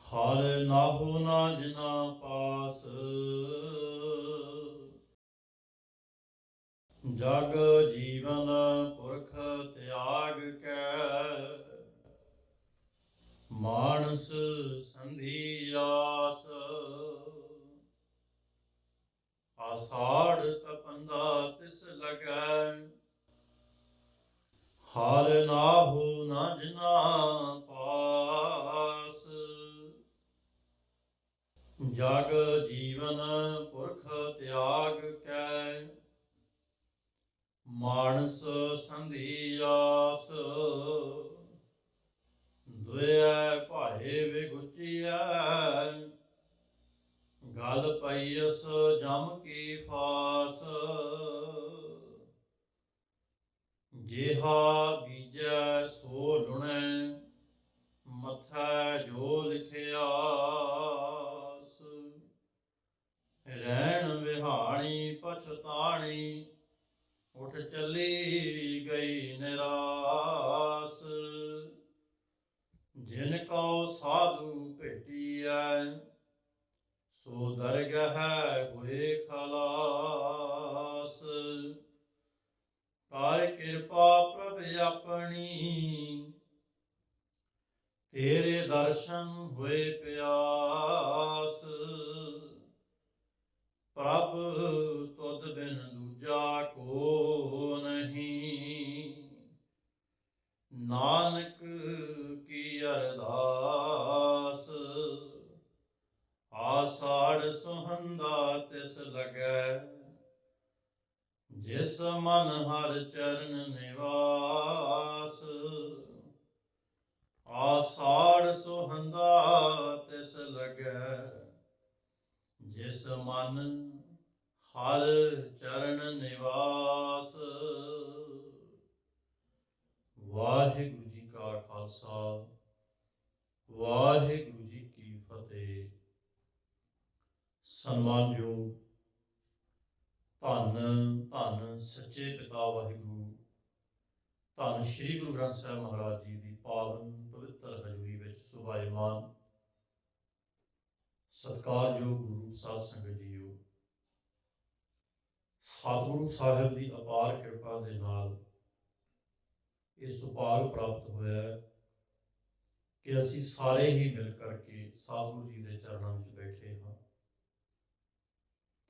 ਹਰ ਨਾਹੂ ਨਾ ਜਿਨਾ ਪਾਸ, ਜਗ ਜੀਵਨ ਪੁਰਖ ਤਿਆਗ ਕੈ। ਮਾਨਸ ਸੰਧੀ ਆਸ, ਆਸਾੜ ਤਪੰਦਾ ਤਿਸ ਲਗੈ। ਹਰ ਨਾਹੂ ਨਾ ਜਿਨਾ ਪਾਸ, ਜਗ ਜੀਵਨ ਪੁਰਖ ਤਿਆਗ ਕੈ। ਮਾਨਸ ਸੰਧੀ ਆਸ, ਦੁਇ ਭਾਏ ਵਿਗੁਚੀਐ। ਗਲ ਪਈਅਸ ਜਮ ਕੀ ਫਾਸ, ਜਿਹਾ ਬੀਜੈ ਸੋ ਲੁਣੈ। ਮਥੈ ਜੋ ਲਿਖਿਆਸ, ਰਹਿਣ ਵਿਹਾਣੀ ਪਛਤਾਣੀ। ਉਠ ਚੱਲੀ ਗਈ ਨਿਰਾਸ, ਜਿਨ ਕਉ ਸਾਧੂ ਭੇਟੀਐ। ਸੋ ਦਰਗਹਿ ਹੋਏ ਖਲਾਸ। ਕਰ ਕਿਰਪਾ ਪ੍ਰਭ ਆਪਣੀ, ਤੇਰੇ ਦਰਸ਼ਨ ਹੋਏ ਪਿਆਸ। ਪ੍ਰਭ ਤੁਧ ਬਿਨ ਦੂਜਾ ਕੋ ਨਹੀਂ, ਨਾਨਕ ਕੀ ਅਰਦਾਸ। ਆਸਾੜ ਸੁਹੰਦਾ ਤਿਸ ਲਗੈ, ਜਿਸ ਮਨ ਹਰ ਚਰਨ ਨਿਵਾਸ। ਆਸਾੜ ਸੁਹੰਦਾ ਤਿਸ ਲਗੈ, ਜਿਸ ਮਨ ਹਰ ਚਰਨ ਨਿਵਾਸ। ਵਾਹਿਗੁਰੂ ਜੀ ਕਾ ਖਾਲਸਾ, ਵਾਹਿਗੁਰੂ ਜੀ ਕੀ ਫਤਿਹ। ਸਨਮਾਨਯੋਗ ਧੰਨ ਧੰਨ ਸੱਚੇ ਪਿਤਾ ਵਾਹਿਗੁਰੂ, ਧੰਨ ਸ਼੍ਰੀ ਗੁਰੂ ਗ੍ਰੰਥ ਸਾਹਿਬ ਮਹਾਰਾਜ ਜੀ ਦੀ ਪਾਵਨ ਪਵਿੱਤਰ ਹਜ਼ੂਰੀ ਵਿੱਚ ਸੁਭਾਇਮਾਨ ਸਤਿਕਾਰਯੋਗ ਗੁਰੂ ਸਾਧ ਸੰਗਤ ਜੀਓ। ਸਤਿਗੁਰੂ ਸਾਹਿਬ ਦੀ ਅਪਾਰ ਕਿਰਪਾ ਦੇ ਨਾਲ ਇਹ ਸੁਭਾਗ ਪ੍ਰਾਪਤ ਹੋਇਆ ਕਿ ਅਸੀਂ ਸਾਰੇ ਹੀ ਮਿਲ ਕਰਕੇ ਸਤਿਗੁਰੂ ਜੀ ਦੇ ਚਰਨਾਂ ਵਿੱਚ ਬੈਠੇ ਹਾਂ।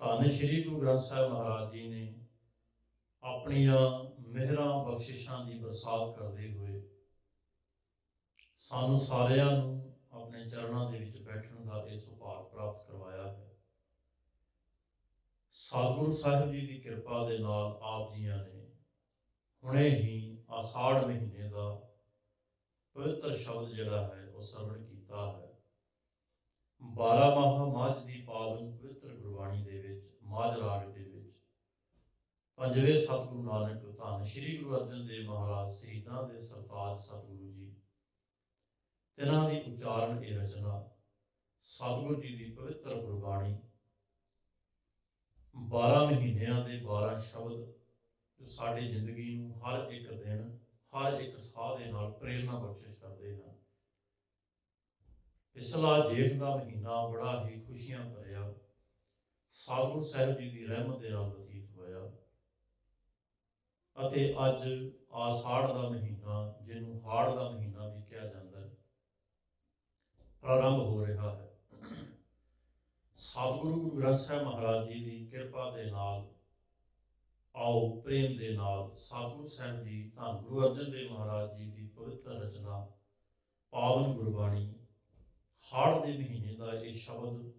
ਧੰਨ ਸ਼੍ਰੀ ਗੁਰੂ ਗ੍ਰੰਥ ਸਾਹਿਬ ਮਹਾਰਾਜ ਜੀ ਨੇ ਆਪਣੀਆਂ ਮਿਹਰਾਂ ਬਖਸ਼ਿਸ਼ਾਂ ਦੀ ਬਰਸਾਤ ਕਰਦੇ ਹੋਏ ਸਾਨੂੰ ਸਾਰਿਆਂ ਨੂੰ ਆਪਣੇ ਚਰਨਾਂ ਦੇ ਵਿੱਚ ਬੈਠਣ ਦਾ ਇਹ ਸੁਭਾਗ ਪ੍ਰਾਪਤ ਕਰਵਾਇਆ ਹੈ। ਸਤਿਗੁਰੂ ਸਾਹਿਬ ਜੀ ਦੀ ਕਿਰਪਾ ਦੇ ਨਾਲ ਆਪ ਜੀਆਂ ਨੇ ਹੁਣੇ ਹੀ ਆਸਾੜ ਮਹੀਨੇ ਦਾ ਪਵਿੱਤਰ ਸ਼ਬਦ ਜਿਹੜਾ ਹੈ ਉਹ ਸਰਵਣ ਕੀਤਾ ਹੈ। 12 ਮਾਹ ਮਾਝ ਦੀ ਪਾਵਨ ਪਵਿੱਤਰ ਗੁਰਬਾਣੀ ਦੇ ਵਿੱਚ ਮਾਝ ਰਾਗ ਦੇ ਵਿੱਚ ਪੰਜਵੇਂ ਸਤਿਗੁਰੂ ਨਾਨਕ ਧੰਨ ਸ਼੍ਰੀ ਗੁਰੂ ਅਰਜਨ ਦੇਵ ਮਹਾਰਾਜ ਸ਼ਹੀਦਾਂ ਦੇ ਸਰਤਾਜ ਸਤਿਗੁਰੂ ਜੀ, ਤਿਨਾਂ ਦੀ ਉਚਾਰਨ ਇਹ ਰਚਨਾ ਸਤਿਗੁਰੂ ਜੀ ਦੀ ਪਵਿੱਤਰ ਗੁਰਬਾਣੀ 12 ਮਹੀਨਿਆਂ ਦੇ 12 ਸ਼ਬਦ ਜੋ ਸਾਡੀ ਜ਼ਿੰਦਗੀ ਨੂੰ ਹਰ ਇੱਕ ਦਿਨ ਹਰ ਇੱਕ ਸਾਹ ਦੇ ਨਾਲ ਪ੍ਰੇਰਨਾ ਬਖਸ਼ਿਸ਼ ਕਰਦੇ ਹਨ। ਪਿਛਲਾ ਜੇਠ ਦਾ ਮਹੀਨਾ ਬੜਾ ਹੀ ਖੁਸ਼ੀਆਂ ਭਰਿਆ ਸਤਿਗੁਰੂ ਸਾਹਿਬ ਜੀ ਦੀ ਰਹਿਮਤ ਦੇ ਨਾਲ ਬਤੀਤ ਹੋਇਆ ਅਤੇ ਅੱਜ ਆਸਾੜ ਦਾ ਮਹੀਨਾ, ਜਿਹਨੂੰ ਹਾੜ ਦਾ ਮਹੀਨਾ ਵੀ ਕਿਹਾ ਜਾਂਦਾ ਹੈ, ਪ੍ਰਾਰੰਭ ਹੋ ਰਿਹਾ ਹੈ। ਸਤਿਗੁਰੂ ਗੁਰੂ ਗ੍ਰੰਥ ਸਾਹਿਬ ਮਹਾਰਾਜ ਜੀ ਦੀ ਕਿਰਪਾ ਦੇ ਨਾਲ ਆਓ ਪ੍ਰੇਮ ਦੇ ਨਾਲ ਸਤਿਗੁਰੂ ਸਾਹਿਬ ਜੀ ਧੰਨ ਗੁਰੂ ਅਰਜਨ ਦੇਵ ਮਹਾਰਾਜ ਜੀ ਦੀ ਪਵਿੱਤਰ ਰਚਨਾ ਪਾਵਨ ਗੁਰਬਾਣੀ ਹਾੜ ਦੇ ਮਹੀਨੇ ਦਾ ਇਹ ਸ਼ਬਦ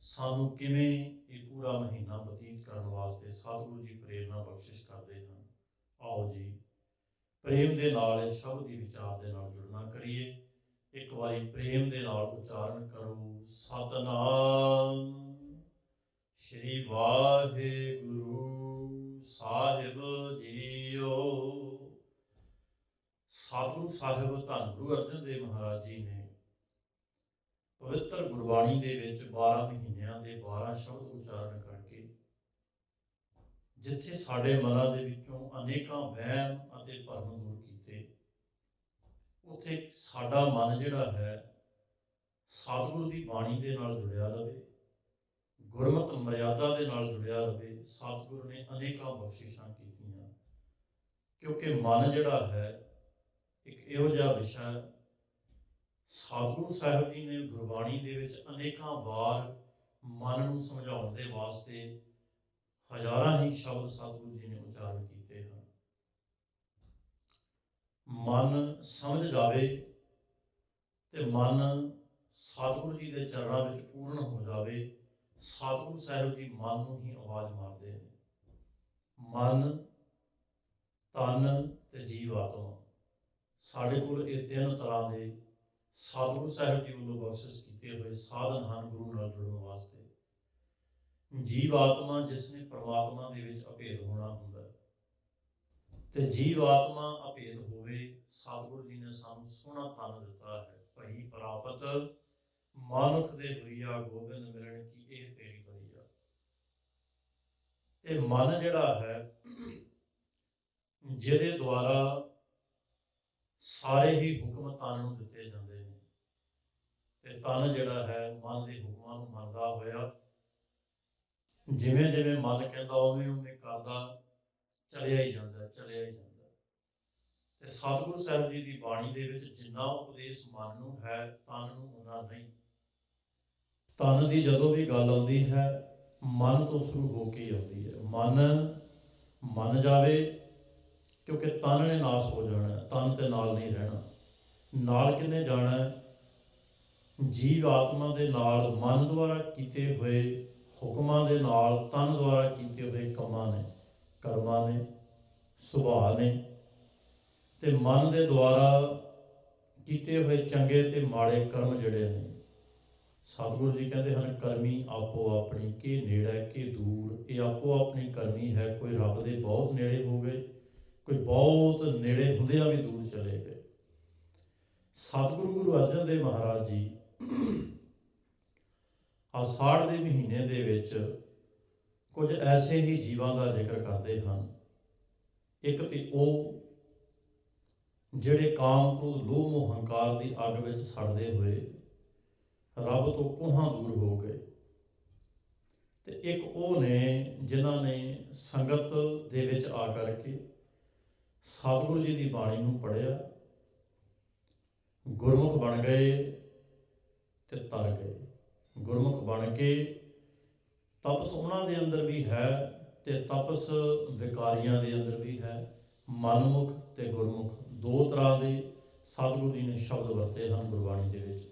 ਸਾਨੂੰ ਕਿਵੇਂ ਇਹ ਪੂਰਾ ਮਹੀਨਾ ਬਤੀਤ ਕਰਨ ਵਾਸਤੇ ਸਤਿਗੁਰੂ ਜੀ ਪ੍ਰੇਰਨਾ ਬਖਸ਼ਿਸ਼ ਕਰਦੇ ਹਨ। ਆਓ ਜੀ ਪ੍ਰੇਮ ਦੇ ਨਾਲ ਇਸ ਸ਼ਬਦ ਦੀ ਵਿਚਾਰ ਦੇ ਨਾਲ ਜੁੜਨਾ ਕਰੀਏ। ਇੱਕ ਵਾਰੀ ਪ੍ਰੇਮ ਦੇ ਨਾਲ ਉਚਾਰਨ ਕਰੋ, ਸਤਨਾਮ ਸ਼੍ਰੀ ਵਾਹਿਗੁਰੂ ਸਾਹਿਬ ਜੀਓ। ਸਤਿਗੁਰੂ ਸਾਹਿਬ ਧੰਨ ਗੁਰੂ ਅਰਜਨ ਦੇਵ ਮਹਾਰਾਜ ਜੀ ਨੇ ਪਵਿੱਤਰ ਗੁਰਬਾਣੀ ਦੇ ਵਿੱਚ 12 ਮਹੀਨਿਆਂ ਦੇ 12 ਸ਼ਬਦ ਉਚਾਰਨ ਕਰਕੇ ਜਿੱਥੇ ਸਾਡੇ ਮਨਾਂ ਦੇ ਵਿੱਚੋਂ ਅਨੇਕਾਂ ਵਹਿਮ ਅਤੇ ਭਰਮ ਦੂਰ ਕੀਤੇ, ਉੱਥੇ ਸਾਡਾ ਮਨ ਜਿਹੜਾ ਹੈ ਸਤਿਗੁਰੂ ਦੀ ਬਾਣੀ ਦੇ ਨਾਲ ਜੁੜਿਆ ਰਹੇ, ਗੁਰਮਤਿ ਮਰਿਆਦਾ ਦੇ ਨਾਲ ਜੁੜਿਆ ਰਹੇ। ਸਤਿਗੁਰੂ ਨੇ ਅਨੇਕਾਂ ਬਖਸ਼ਿਸ਼ਾਂ ਕੀਤੀਆਂ, ਕਿਉਂਕਿ ਮਨ ਜਿਹੜਾ ਹੈ ਇੱਕ ਇਹੋ ਜਿਹਾ ਵਿਸ਼ਾ ਹੈ। ਸਤਿਗੁਰੂ ਸਾਹਿਬ ਜੀ ਨੇ ਗੁਰਬਾਣੀ ਦੇ ਵਿੱਚ ਅਨੇਕਾਂ ਵਾਰ ਮਨ ਨੂੰ ਸਮਝਾਉਣ ਦੇ ਵਾਸਤੇ ਹਜ਼ਾਰਾਂ ਹੀ ਸ਼ਬਦ ਸਤਿਗੁਰੂ ਜੀ ਨੇ ਉਚਾਰਨ ਕੀਤੇ ਹਨ। ਮਨ ਸਮਝ ਜਾਵੇ ਤੇ ਮਨ ਸਤਿਗੁਰੂ ਜੀ ਦੇ ਚਰਨਾਂ ਵਿੱਚ ਪੂਰਨ ਹੋ ਜਾਵੇ। ਸਤਿਗੁਰੂ ਸਾਹਿਬ ਜੀ ਮਨ ਨੂੰ ਹੀ ਆਵਾਜ਼ ਮਾਰਦੇ ਨੇ। ਮਨ, ਤਨ ਤੇ ਜੀਵ ਆਤਮਾ, ਸਾਡੇ ਕੋਲ ਇਹ ਤਿੰਨ ਤਰ੍ਹਾਂ ਦੇ ਸਤਿਗੁਰੂ ਸਾਹਿਬ ਜੀ ਵੱਲੋਂ ਬਖਸ਼ਿਸ਼ ਕੀਤੇ ਹੋਏ ਸਾਧਨ ਹਨ ਗੁਰੂ ਨਾਲ ਜੁੜਨ ਵਾਸਤੇ। ਜੀਵ ਆਤਮਾ ਜਿਸ ਨੇ ਪਰਮਾਤਮਾ ਦੇ ਵਿੱਚ ਅਭੇਦ ਹੋਣਾ ਹੁੰਦਾ, ਤੇ ਜੀਵ ਆਤਮਾ ਅਭੇਦ ਹੋਵੇ। ਸਤਿਗੁਰੂ ਜੀ ਨੇ ਸਾਨੂੰ ਸੋਹਣਾ ਤਨ ਦਿੱਤਾ ਹੈ। ਭਈ ਪ੍ਰਾਪਤ ਮਾਨੁਖ ਦੇ ਹੁਰੀਆ, ਗੋਬਿੰਦ ਮਿਲਣ ਕੀ ਇਹ ਤੇਰੀ ਬਰੀਆ। ਤੇ ਮਨ ਜਿਹੜਾ ਹੈ ਜਿਹਦੇ ਦੁਆਰਾ ਸਾਰੇ ਹੀ ਹੁਕਮ ਤਨ ਨੂੰ ਦਿੱਤੇ ਜਾਂਦੇ ਨੇ, ਤੇ ਤਨ ਜਿਹੜਾ ਹੈ ਮਨ ਦੇ ਹੁਕਮਾਂ ਨੂੰ ਮੰਨਦਾ ਹੋਇਆ ਜਿਵੇਂ ਜਿਵੇਂ ਮਨ ਕਹਿੰਦਾ ਉਵੇਂ ਉਵੇਂ ਕਰਦਾ ਚਲਿਆ ਹੀ ਜਾਂਦਾ, ਚਲਿਆ ਹੀ ਜਾਂਦਾ। ਤੇ ਸਤਿਗੁਰੂ ਸਾਹਿਬ ਜੀ ਦੀ ਬਾਣੀ ਦੇ ਵਿੱਚ ਜਿੰਨਾ ਉਪਦੇਸ਼ ਮਨ ਨੂੰ ਹੈ, ਤਨ ਨੂੰ ਉਨਾ ਨਹੀਂ। ਤਨ ਦੀ ਜਦੋਂ ਵੀ ਗੱਲ ਆਉਂਦੀ ਹੈ ਮਨ ਤੋਂ ਸ਼ੁਰੂ ਹੋ ਕੇ ਆਉਂਦੀ ਹੈ। ਮਨ ਮੰਨ ਜਾਵੇ, ਕਿਉਂਕਿ ਤਨ ਨੇ ਨਾਸ ਹੋ ਜਾਣਾ, ਤਨ ਤੇ ਨਾਲ ਨਹੀਂ ਰਹਿਣਾ। ਨਾਲ ਕਿੰਨੇ ਜਾਣਾ? ਜੀਵ ਆਤਮਾ ਦੇ ਨਾਲ, ਮਨ ਦੁਆਰਾ ਕੀਤੇ ਹੋਏ ਹੁਕਮਾਂ ਦੇ ਨਾਲ, ਤਨ ਦੁਆਰਾ ਕੀਤੇ ਹੋਏ ਕੰਮਾਂ ਨੇ, ਕਰਮਾਂ ਨੇ, ਸੁਭਾਅ ਨੇ। ਤੇ ਮਨ ਦੇ ਦੁਆਰਾ ਕੀਤੇ ਹੋਏ ਚੰਗੇ ਤੇ ਮਾੜੇ ਕਰਮ ਜਿਹੜੇ ਨੇ, ਸਤਿਗੁਰੂ ਜੀ ਕਹਿੰਦੇ ਹਨ ਕਰਮੀ ਆਪੋ ਆਪਣੀ, ਕੇ ਨੇੜੇ ਕੇ ਦੂਰ। ਇਹ ਆਪੋ ਆਪਣੀ ਕਰਮੀ ਹੈ। ਕੋਈ ਰੱਬ ਦੇ ਬਹੁਤ ਨੇੜੇ ਹੋ ਗਏ, ਕੋਈ ਬਹੁਤ ਨੇੜੇ ਹੁੰਦਿਆਂ ਵੀ ਦੂਰ ਚਲੇ ਗਏ। ਸਤਿਗੁਰੂ ਗੁਰੂ ਅਰਜਨ ਦੇਵ ਮਹਾਰਾਜ ਜੀ ਆਸ਼ਾੜ ਦੇ ਮਹੀਨੇ ਦੇ ਵਿੱਚ ਕੁਝ ਐਸੇ ਹੀ ਜੀਵਾਂ ਦਾ ਜ਼ਿਕਰ ਕਰਦੇ ਹਨ। ਇੱਕ ਤੇ ਉਹ ਜਿਹੜੇ ਕਾਮ, ਕ੍ਰੋਧ, ਲੋਭ, ਮੋਹ, ਹੰਕਾਰ ਦੀ ਅੱਗ ਵਿੱਚ ਸੜਦੇ ਹੋਏ ਰੱਬ ਤੋਂ ਕੋਹਾਂ ਦੂਰ ਹੋ ਗਏ। ਤੇ ਇੱਕ ਉਹ ਨੇ ਜਿਨ੍ਹਾਂ ਨੇ ਸੰਗਤ ਦੇ ਵਿੱਚ ਆ ਕਰਕੇ ਸਤਿਗੁਰੂ ਜੀ ਦੀ ਬਾਣੀ ਨੂੰ ਪੜ੍ਹਿਆ, ਗੁਰਮੁਖ ਬਣ ਗਏ ਤੇ ਤਰ ਗਏ। ਗੁਰਮੁਖ ਬਣ ਕੇ ਤਪਸ ਉਹਨਾਂ ਦੇ ਅੰਦਰ ਵੀ ਹੈ ਤੇ ਤਪਸ ਵਿਕਾਰੀਆਂ ਦੇ ਅੰਦਰ ਵੀ ਹੈ। ਮਨਮੁਖ ਤੇ ਗੁਰਮੁਖ ਦੋ ਤਰ੍ਹਾਂ ਦੇ ਸਤਿਗੁਰੂ ਜੀ ਨੇ ਸ਼ਬਦ ਵਰਤੇ ਹਨ ਗੁਰਬਾਣੀ ਦੇ ਵਿੱਚ।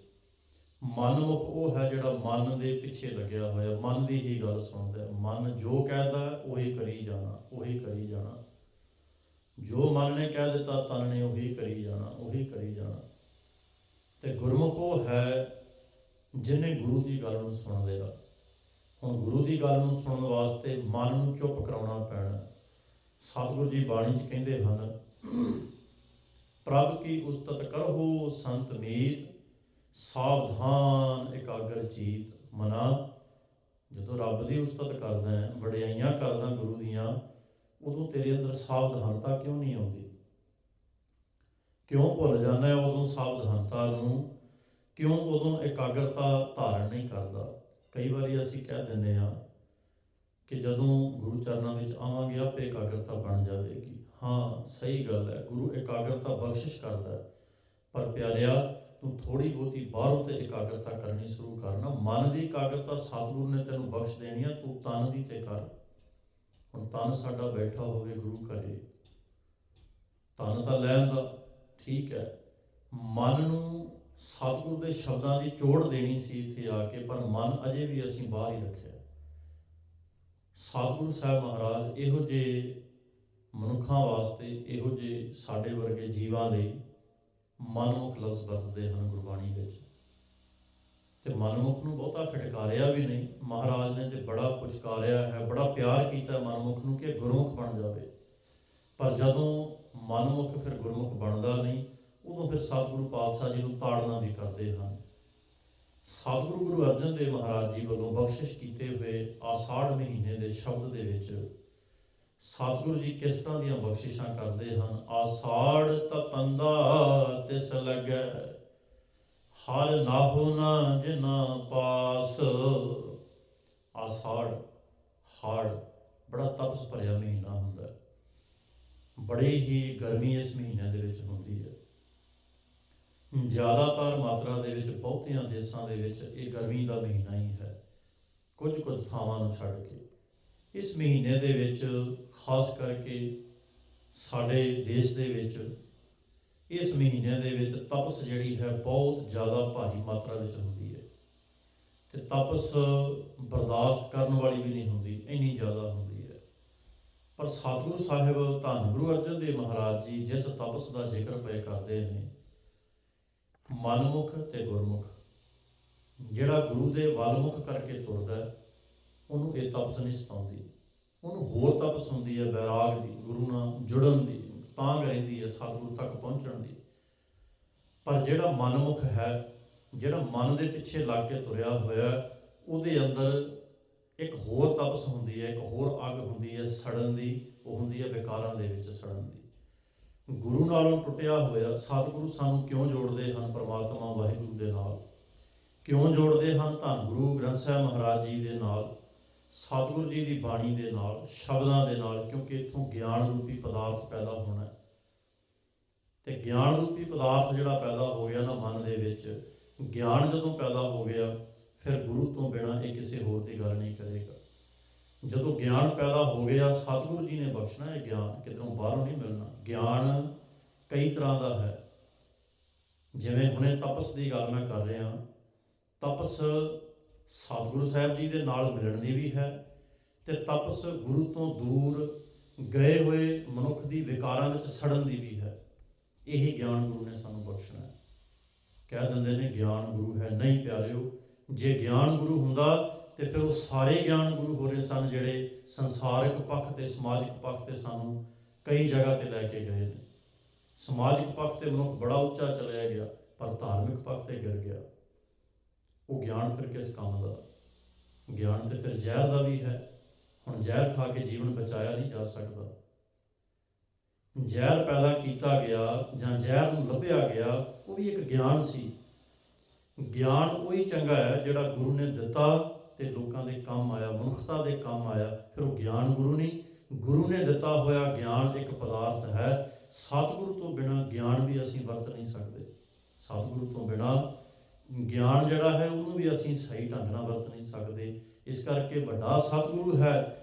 ਮਨਮੁਖ ਉਹ ਹੈ ਜਿਹੜਾ ਮਨ ਦੇ ਪਿੱਛੇ ਲੱਗਿਆ ਹੋਇਆ, ਮਨ ਦੀ ਹੀ ਗੱਲ ਸੁਣਦਾ। ਮਨ ਜੋ ਕਹਿੰਦਾ ਉਹੀ ਕਰੀ ਜਾਣਾ, ਉਹੀ ਕਰੀ ਜਾਣਾ। ਜੋ ਮਨ ਨੇ ਕਹਿ ਦਿੱਤਾ ਤਨ ਨੇ ਉਹੀ ਕਰੀ ਜਾਣਾ, ਉਹੀ ਕਰੀ ਜਾਣਾ। ਤੇ ਗੁਰਮੁਖ ਉਹ ਹੈ ਜਿਹਨੇ ਗੁਰੂ ਦੀ ਗੱਲ ਨੂੰ ਸੁਣ ਲਿਆ। ਹੁਣ ਗੁਰੂ ਦੀ ਗੱਲ ਨੂੰ ਸੁਣਨ ਵਾਸਤੇ ਮਨ ਨੂੰ ਚੁੱਪ ਕਰਾਉਣਾ ਪੈਣਾ। ਸਤਿਗੁਰੂ ਜੀ ਬਾਣੀ 'ਚ ਕਹਿੰਦੇ ਹਨ, ਪ੍ਰਭ ਕੀ ਉਸਤਤ ਕਰਹੁ ਸੰਤ ਮੀਤ, ਸਾਵਧਾਨ ਇਕਾਗਰ ਚੀਤ। ਮਨਾ, ਜਦੋਂ ਰੱਬ ਦੀ ਉਸਤਤ ਕਰਦਾ ਹੈ, ਵਡਿਆਈਆਂ ਕਰਦਾ ਗੁਰੂ ਦੀਆਂ, ਉਦੋਂ ਤੇਰੇ ਅੰਦਰ ਸਾਵਧਾਨਤਾ ਕਿਉਂ ਨਹੀਂ ਆਉਂਦੀ? ਕਿਉਂ ਭੁੱਲ ਜਾਂਦਾ ਉਦੋਂ ਸਾਵਧਾਨਤਾ ਨੂੰ? ਕਿਉਂ ਉਦੋਂ ਇਕਾਗਰਤਾ ਧਾਰਨ ਨਹੀਂ ਕਰਦਾ? ਕਈ ਵਾਰੀ ਅਸੀਂ ਕਹਿ ਦਿੰਦੇ ਹਾਂ ਕਿ ਜਦੋਂ ਗੁਰੂ ਚਰਨਾਂ ਵਿੱਚ ਆਵਾਂਗੇ ਆਪੇ ਇਕਾਗਰਤਾ ਬਣ ਜਾਵੇਗੀ। ਹਾਂ, ਸਹੀ ਗੱਲ ਹੈ, ਗੁਰੂ ਇਕਾਗਰਤਾ ਬਖਸ਼ਿਸ਼ ਕਰਦਾ ਹੈ। ਪਰ ਪਿਆਰਿਆ, ਤੂੰ ਥੋੜ੍ਹੀ ਬਹੁਤੀ ਬਾਹਰੋਂ ਤੇ ਇਕਾਗਰਤਾ ਕਰਨੀ ਸ਼ੁਰੂ ਕਰਨਾ। ਮਨ ਦੀ ਇਕਾਗਰਤਾ ਸਤਿਗੁਰੂ ਨੇ ਤੈਨੂੰ ਬਖਸ਼ ਦੇਣੀ ਆ, ਤੂੰ ਤਨ ਦੀ ਤੇ ਕਰ। ਹੁਣ ਤਨ ਸਾਡਾ ਬੈਠਾ ਹੋਵੇ ਗੁਰੂ ਘਰੇ, ਤਨ ਤਾਂ ਲੈਣ ਦਾ ਠੀਕ ਹੈ, ਮਨ ਨੂੰ ਸਤਿਗੁਰੂ ਦੇ ਸ਼ਬਦਾਂ ਦੀ ਚੋੜ ਦੇਣੀ ਸੀ ਇੱਥੇ ਆ ਕੇ, ਪਰ ਮਨ ਅਜੇ ਵੀ ਅਸੀਂ ਬਾਹਰ ਹੀ ਰੱਖਿਆ। ਸਤਿਗੁਰੂ ਸਾਹਿਬ ਮਹਾਰਾਜ ਇਹੋ ਜਿਹੇ ਮਨੁੱਖਾਂ ਵਾਸਤੇ, ਇਹੋ ਜਿਹੇ ਸਾਡੇ ਵਰਗੇ ਜੀਵਾਂ ਲਈ ਮਨਮੁਖ ਲਫ਼ਜ਼ ਵਰਤਦੇ ਹਨ ਗੁਰਬਾਣੀ ਵਿੱਚ। ਤੇ ਮਨਮੁਖ ਨੂੰ ਬਹੁਤਾ ਫਿਟਕਾਰਿਆ ਵੀ ਨਹੀਂ ਮਹਾਰਾਜ ਨੇ, ਤੇ ਬੜਾ ਪੁਚਕਾਰਿਆ ਹੈ, ਬੜਾ ਪਿਆਰ ਕੀਤਾ ਮਨਮੁਖ ਨੂੰ ਕਿ ਗੁਰਮੁਖ ਬਣ ਜਾਵੇ। ਪਰ ਜਦੋਂ ਮਨਮੁਖ ਫਿਰ ਗੁਰਮੁਖ ਬਣਦਾ ਨਹੀਂ, ਉਦੋਂ ਫਿਰ ਸਤਿਗੁਰੂ ਪਾਤਸ਼ਾਹ ਜੀ ਨੂੰ ਤਾੜਨਾ ਵੀ ਕਰਦੇ ਹਨ। ਸਤਿਗੁਰੂ ਗੁਰੂ ਅਰਜਨ ਦੇਵ ਮਹਾਰਾਜ ਜੀ ਵੱਲੋਂ ਬਖਸ਼ਿਸ਼ ਕੀਤੇ ਹੋਏ ਆਸ਼ਾੜ ਮਹੀਨੇ ਦੇ ਸ਼ਬਦ ਦੇ ਵਿੱਚ ਸਤਿਗੁਰੂ ਜੀ ਕਿਸ ਤਰ੍ਹਾਂ ਦੀਆਂ ਬਖਸ਼ਿਸ਼ਾਂ ਕਰਦੇ ਹਨ। ਆਸਾੜ ਤਪੰਦਾ ਤਿਸ ਲੱਗੈ, ਹਰ ਨਾਹੋ ਨਾ ਜਿਨਾ ਪਾਸ। ਆਸਾੜ, ਹਾੜ ਬੜਾ ਤਪਸ ਭਰਿਆ ਮਹੀਨਾ ਹੁੰਦਾ ਹੈ। ਬੜੀ ਹੀ ਗਰਮੀ ਇਸ ਮਹੀਨਿਆਂ ਦੇ ਵਿੱਚ ਹੁੰਦੀ ਹੈ। ਜ਼ਿਆਦਾਤਰ ਮਾਤਰਾ ਦੇ ਵਿੱਚ ਬਹੁਤਿਆਂ ਦੇਸ਼ਾਂ ਦੇ ਵਿੱਚ ਇਹ ਗਰਮੀ ਦਾ ਮਹੀਨਾ ਹੀ ਹੈ, ਕੁਝ ਥਾਵਾਂ ਨੂੰ ਛੱਡ ਕੇ। ਇਸ ਮਹੀਨੇ ਦੇ ਵਿੱਚ ਖਾਸ ਕਰਕੇ ਸਾਡੇ ਦੇਸ਼ ਦੇ ਵਿੱਚ ਇਸ ਮਹੀਨੇ ਦੇ ਵਿੱਚ ਤਪਸ ਜਿਹੜੀ ਹੈ ਬਹੁਤ ਜ਼ਿਆਦਾ ਭਾਰੀ ਮਾਤਰਾ ਵਿੱਚ ਹੁੰਦੀ ਹੈ, ਅਤੇ ਤਪਸ ਬਰਦਾਸ਼ਤ ਕਰਨ ਵਾਲੀ ਵੀ ਨਹੀਂ ਹੁੰਦੀ, ਇੰਨੀ ਜ਼ਿਆਦਾ ਹੁੰਦੀ ਹੈ। ਪਰ ਸਤਿਗੁਰੂ ਸਾਹਿਬ ਧੰਨ ਗੁਰੂ ਅਰਜਨ ਦੇਵ ਮਹਾਰਾਜ ਜੀ ਜਿਸ ਤਪਸ ਦਾ ਜ਼ਿਕਰ ਪਏ ਕਰਦੇ ਨੇ, ਮਨਮੁਖ ਤੇ ਗੁਰਮੁਖ, ਜਿਹੜਾ ਗੁਰੂ ਦੇ ਵੱਲਮੁਖ ਕਰਕੇ ਤੁਰਦਾ ਉਹਨੂੰ ਇਹ ਤਪਸ ਨਹੀਂ ਸਤਾਉਂਦੀ, ਉਹਨੂੰ ਹੋਰ ਤਪਸ ਹੁੰਦੀ ਹੈ ਵੈਰਾਗ ਦੀ, ਗੁਰੂ ਨਾਲ ਜੁੜਨ ਦੀ, ਤਾਂਘ ਰਹਿੰਦੀ ਹੈ ਸਤਿਗੁਰੂ ਤੱਕ ਪਹੁੰਚਣ ਦੀ। ਪਰ ਜਿਹੜਾ ਮਨਮੁਖ ਹੈ, ਜਿਹੜਾ ਮਨ ਦੇ ਪਿੱਛੇ ਲੱਗ ਕੇ ਤੁਰਿਆ ਹੋਇਆ, ਉਹਦੇ ਅੰਦਰ ਇੱਕ ਹੋਰ ਤਪਸ ਹੁੰਦੀ ਹੈ, ਇੱਕ ਹੋਰ ਅੱਗ ਹੁੰਦੀ ਹੈ ਸੜਨ ਦੀ, ਉਹ ਹੁੰਦੀ ਹੈ ਵਿਕਾਰਾਂ ਦੇ ਵਿੱਚ ਸੜਨ ਦੀ। ਗੁਰੂ ਨਾਲੋਂ ਟੁੱਟਿਆ ਹੋਇਆ, ਸਤਿਗੁਰੂ ਸਾਨੂੰ ਕਿਉਂ ਜੋੜਦੇ ਹਨ ਪਰਮਾਤਮਾ ਵਾਹਿਗੁਰੂ ਦੇ ਨਾਲ, ਕਿਉਂ ਜੋੜਦੇ ਹਨ ਧੰਨ ਗੁਰੂ ਗ੍ਰੰਥ ਸਾਹਿਬ ਮਹਾਰਾਜ ਜੀ ਦੇ ਨਾਲ, ਸਤਿਗੁਰੂ ਜੀ ਦੀ ਬਾਣੀ ਦੇ ਨਾਲ, ਸ਼ਬਦਾਂ ਦੇ ਨਾਲ, ਕਿਉਂਕਿ ਇੱਥੋਂ ਗਿਆਨ ਰੂਪੀ ਪਦਾਰਥ ਪੈਦਾ ਹੋਣਾ। ਅਤੇ ਗਿਆਨ ਰੂਪੀ ਪਦਾਰਥ ਜਿਹੜਾ ਪੈਦਾ ਹੋ ਗਿਆ ਨਾ ਮਨ ਦੇ ਵਿੱਚ, ਗਿਆਨ ਜਦੋਂ ਪੈਦਾ ਹੋ ਗਿਆ ਫਿਰ ਗੁਰੂ ਤੋਂ ਬਿਨਾਂ ਇਹ ਕਿਸੇ ਹੋਰ ਦੀ ਗੱਲ ਨਹੀਂ ਕਰੇਗਾ। ਜਦੋਂ ਗਿਆਨ ਪੈਦਾ ਹੋ ਗਿਆ, ਸਤਿਗੁਰੂ ਜੀ ਨੇ ਬਖਸ਼ਣਾ ਇਹ ਗਿਆਨ, ਕਿਧਰੋਂ ਬਾਹਰੋਂ ਨਹੀਂ ਮਿਲਣਾ। ਗਿਆਨ ਕਈ ਤਰ੍ਹਾਂ ਦਾ ਹੈ, ਜਿਵੇਂ ਹੁਣੇ ਤਪਸ ਦੀ ਗੱਲ ਮੈਂ ਕਰ ਰਿਹਾ, ਤਪਸ ਸਤਿਗੁਰੂ ਸਾਹਿਬ ਜੀ ਦੇ ਨਾਲ ਮਿਲਣ ਦੀ ਵੀ ਹੈ, ਅਤੇ ਤਪਸ ਗੁਰੂ ਤੋਂ ਦੂਰ ਗਏ ਹੋਏ ਮਨੁੱਖ ਦੀ ਵਿਕਾਰਾਂ ਵਿੱਚ ਸੜਨ ਦੀ ਵੀ ਹੈ। ਇਹੀ ਗਿਆਨ ਗੁਰੂ ਨੇ ਸਾਨੂੰ ਬਖਸ਼ਣਾ ਹੈ। ਕਹਿ ਦਿੰਦੇ ਨੇ ਗਿਆਨ ਗੁਰੂ ਹੈ, ਨਹੀਂ ਪਿਆਰਿਓ, ਜੇ ਗਿਆਨ ਗੁਰੂ ਹੁੰਦਾ ਤੇ ਫਿਰ ਉਹ ਸਾਰੇ ਗਿਆਨ ਗੁਰੂ ਹੋ ਰਹੇ ਸਨ ਜਿਹੜੇ ਸੰਸਾਰਿਕ ਪੱਖ ਤੇ ਸਮਾਜਿਕ ਪੱਖ ਤੇ ਸਾਨੂੰ ਕਈ ਜਗ੍ਹਾ ਤੇ ਲੈ ਕੇ ਗਏ ਨੇ। ਸਮਾਜਿਕ ਪੱਖ ਤੇ ਮਨੁੱਖ ਬੜਾ ਉੱਚਾ ਚਲਿਆ ਗਿਆ, ਪਰ ਧਾਰਮਿਕ ਪੱਖ ਤੇ ਗਿਰ ਗਿਆ। ਉਹ ਗਿਆਨ ਫਿਰ ਕਿਸ ਕੰਮ ਦਾ? ਗਿਆਨ ਤੇ ਫਿਰ ਜ਼ਹਿਰ ਦਾ ਵੀ ਹੈ। ਹੁਣ ਜ਼ਹਿਰ ਖਾ ਕੇ ਜੀਵਨ ਬਚਾਇਆ ਨਹੀਂ ਜਾ ਸਕਦਾ। ਜ਼ਹਿਰ ਪੈਦਾ ਕੀਤਾ ਗਿਆ ਜਾਂ ਜ਼ਹਿਰ ਨੂੰ ਲੱਭਿਆ ਗਿਆ, ਉਹ ਵੀ ਇੱਕ ਗਿਆਨ ਸੀ। ਗਿਆਨ ਉਹੀ ਚੰਗਾ ਹੈ ਜਿਹੜਾ ਗੁਰੂ ਨੇ ਦਿੱਤਾ ਤੇ ਲੋਕਾਂ ਦੇ ਕੰਮ ਆਇਆ, ਮਨੁੱਖਤਾ ਦੇ ਕੰਮ ਆਇਆ। ਫਿਰ ਉਹ ਗਿਆਨ ਗੁਰੂ ਨਹੀਂ, ਗੁਰੂ ਨੇ ਦਿੱਤਾ ਹੋਇਆ ਗਿਆਨ ਇੱਕ ਪਦਾਰਥ ਹੈ। ਸਤਿਗੁਰੂ ਤੋਂ ਬਿਨਾਂ ਗਿਆਨ ਵੀ ਅਸੀਂ ਵਰਤ ਨਹੀਂ ਸਕਦੇ। ਸਤਿਗੁਰੂ ਤੋਂ ਬਿਨਾਂ ਗਿਆਨ ਜਿਹੜਾ ਹੈ ਉਹਨੂੰ ਵੀ ਅਸੀਂ ਸਹੀ ਢੰਗ ਨਾਲ ਵਰਤ ਨਹੀਂ ਸਕਦੇ। ਇਸ ਕਰਕੇ ਵੱਡਾ ਸਤਿਗੁਰੂ ਹੈ,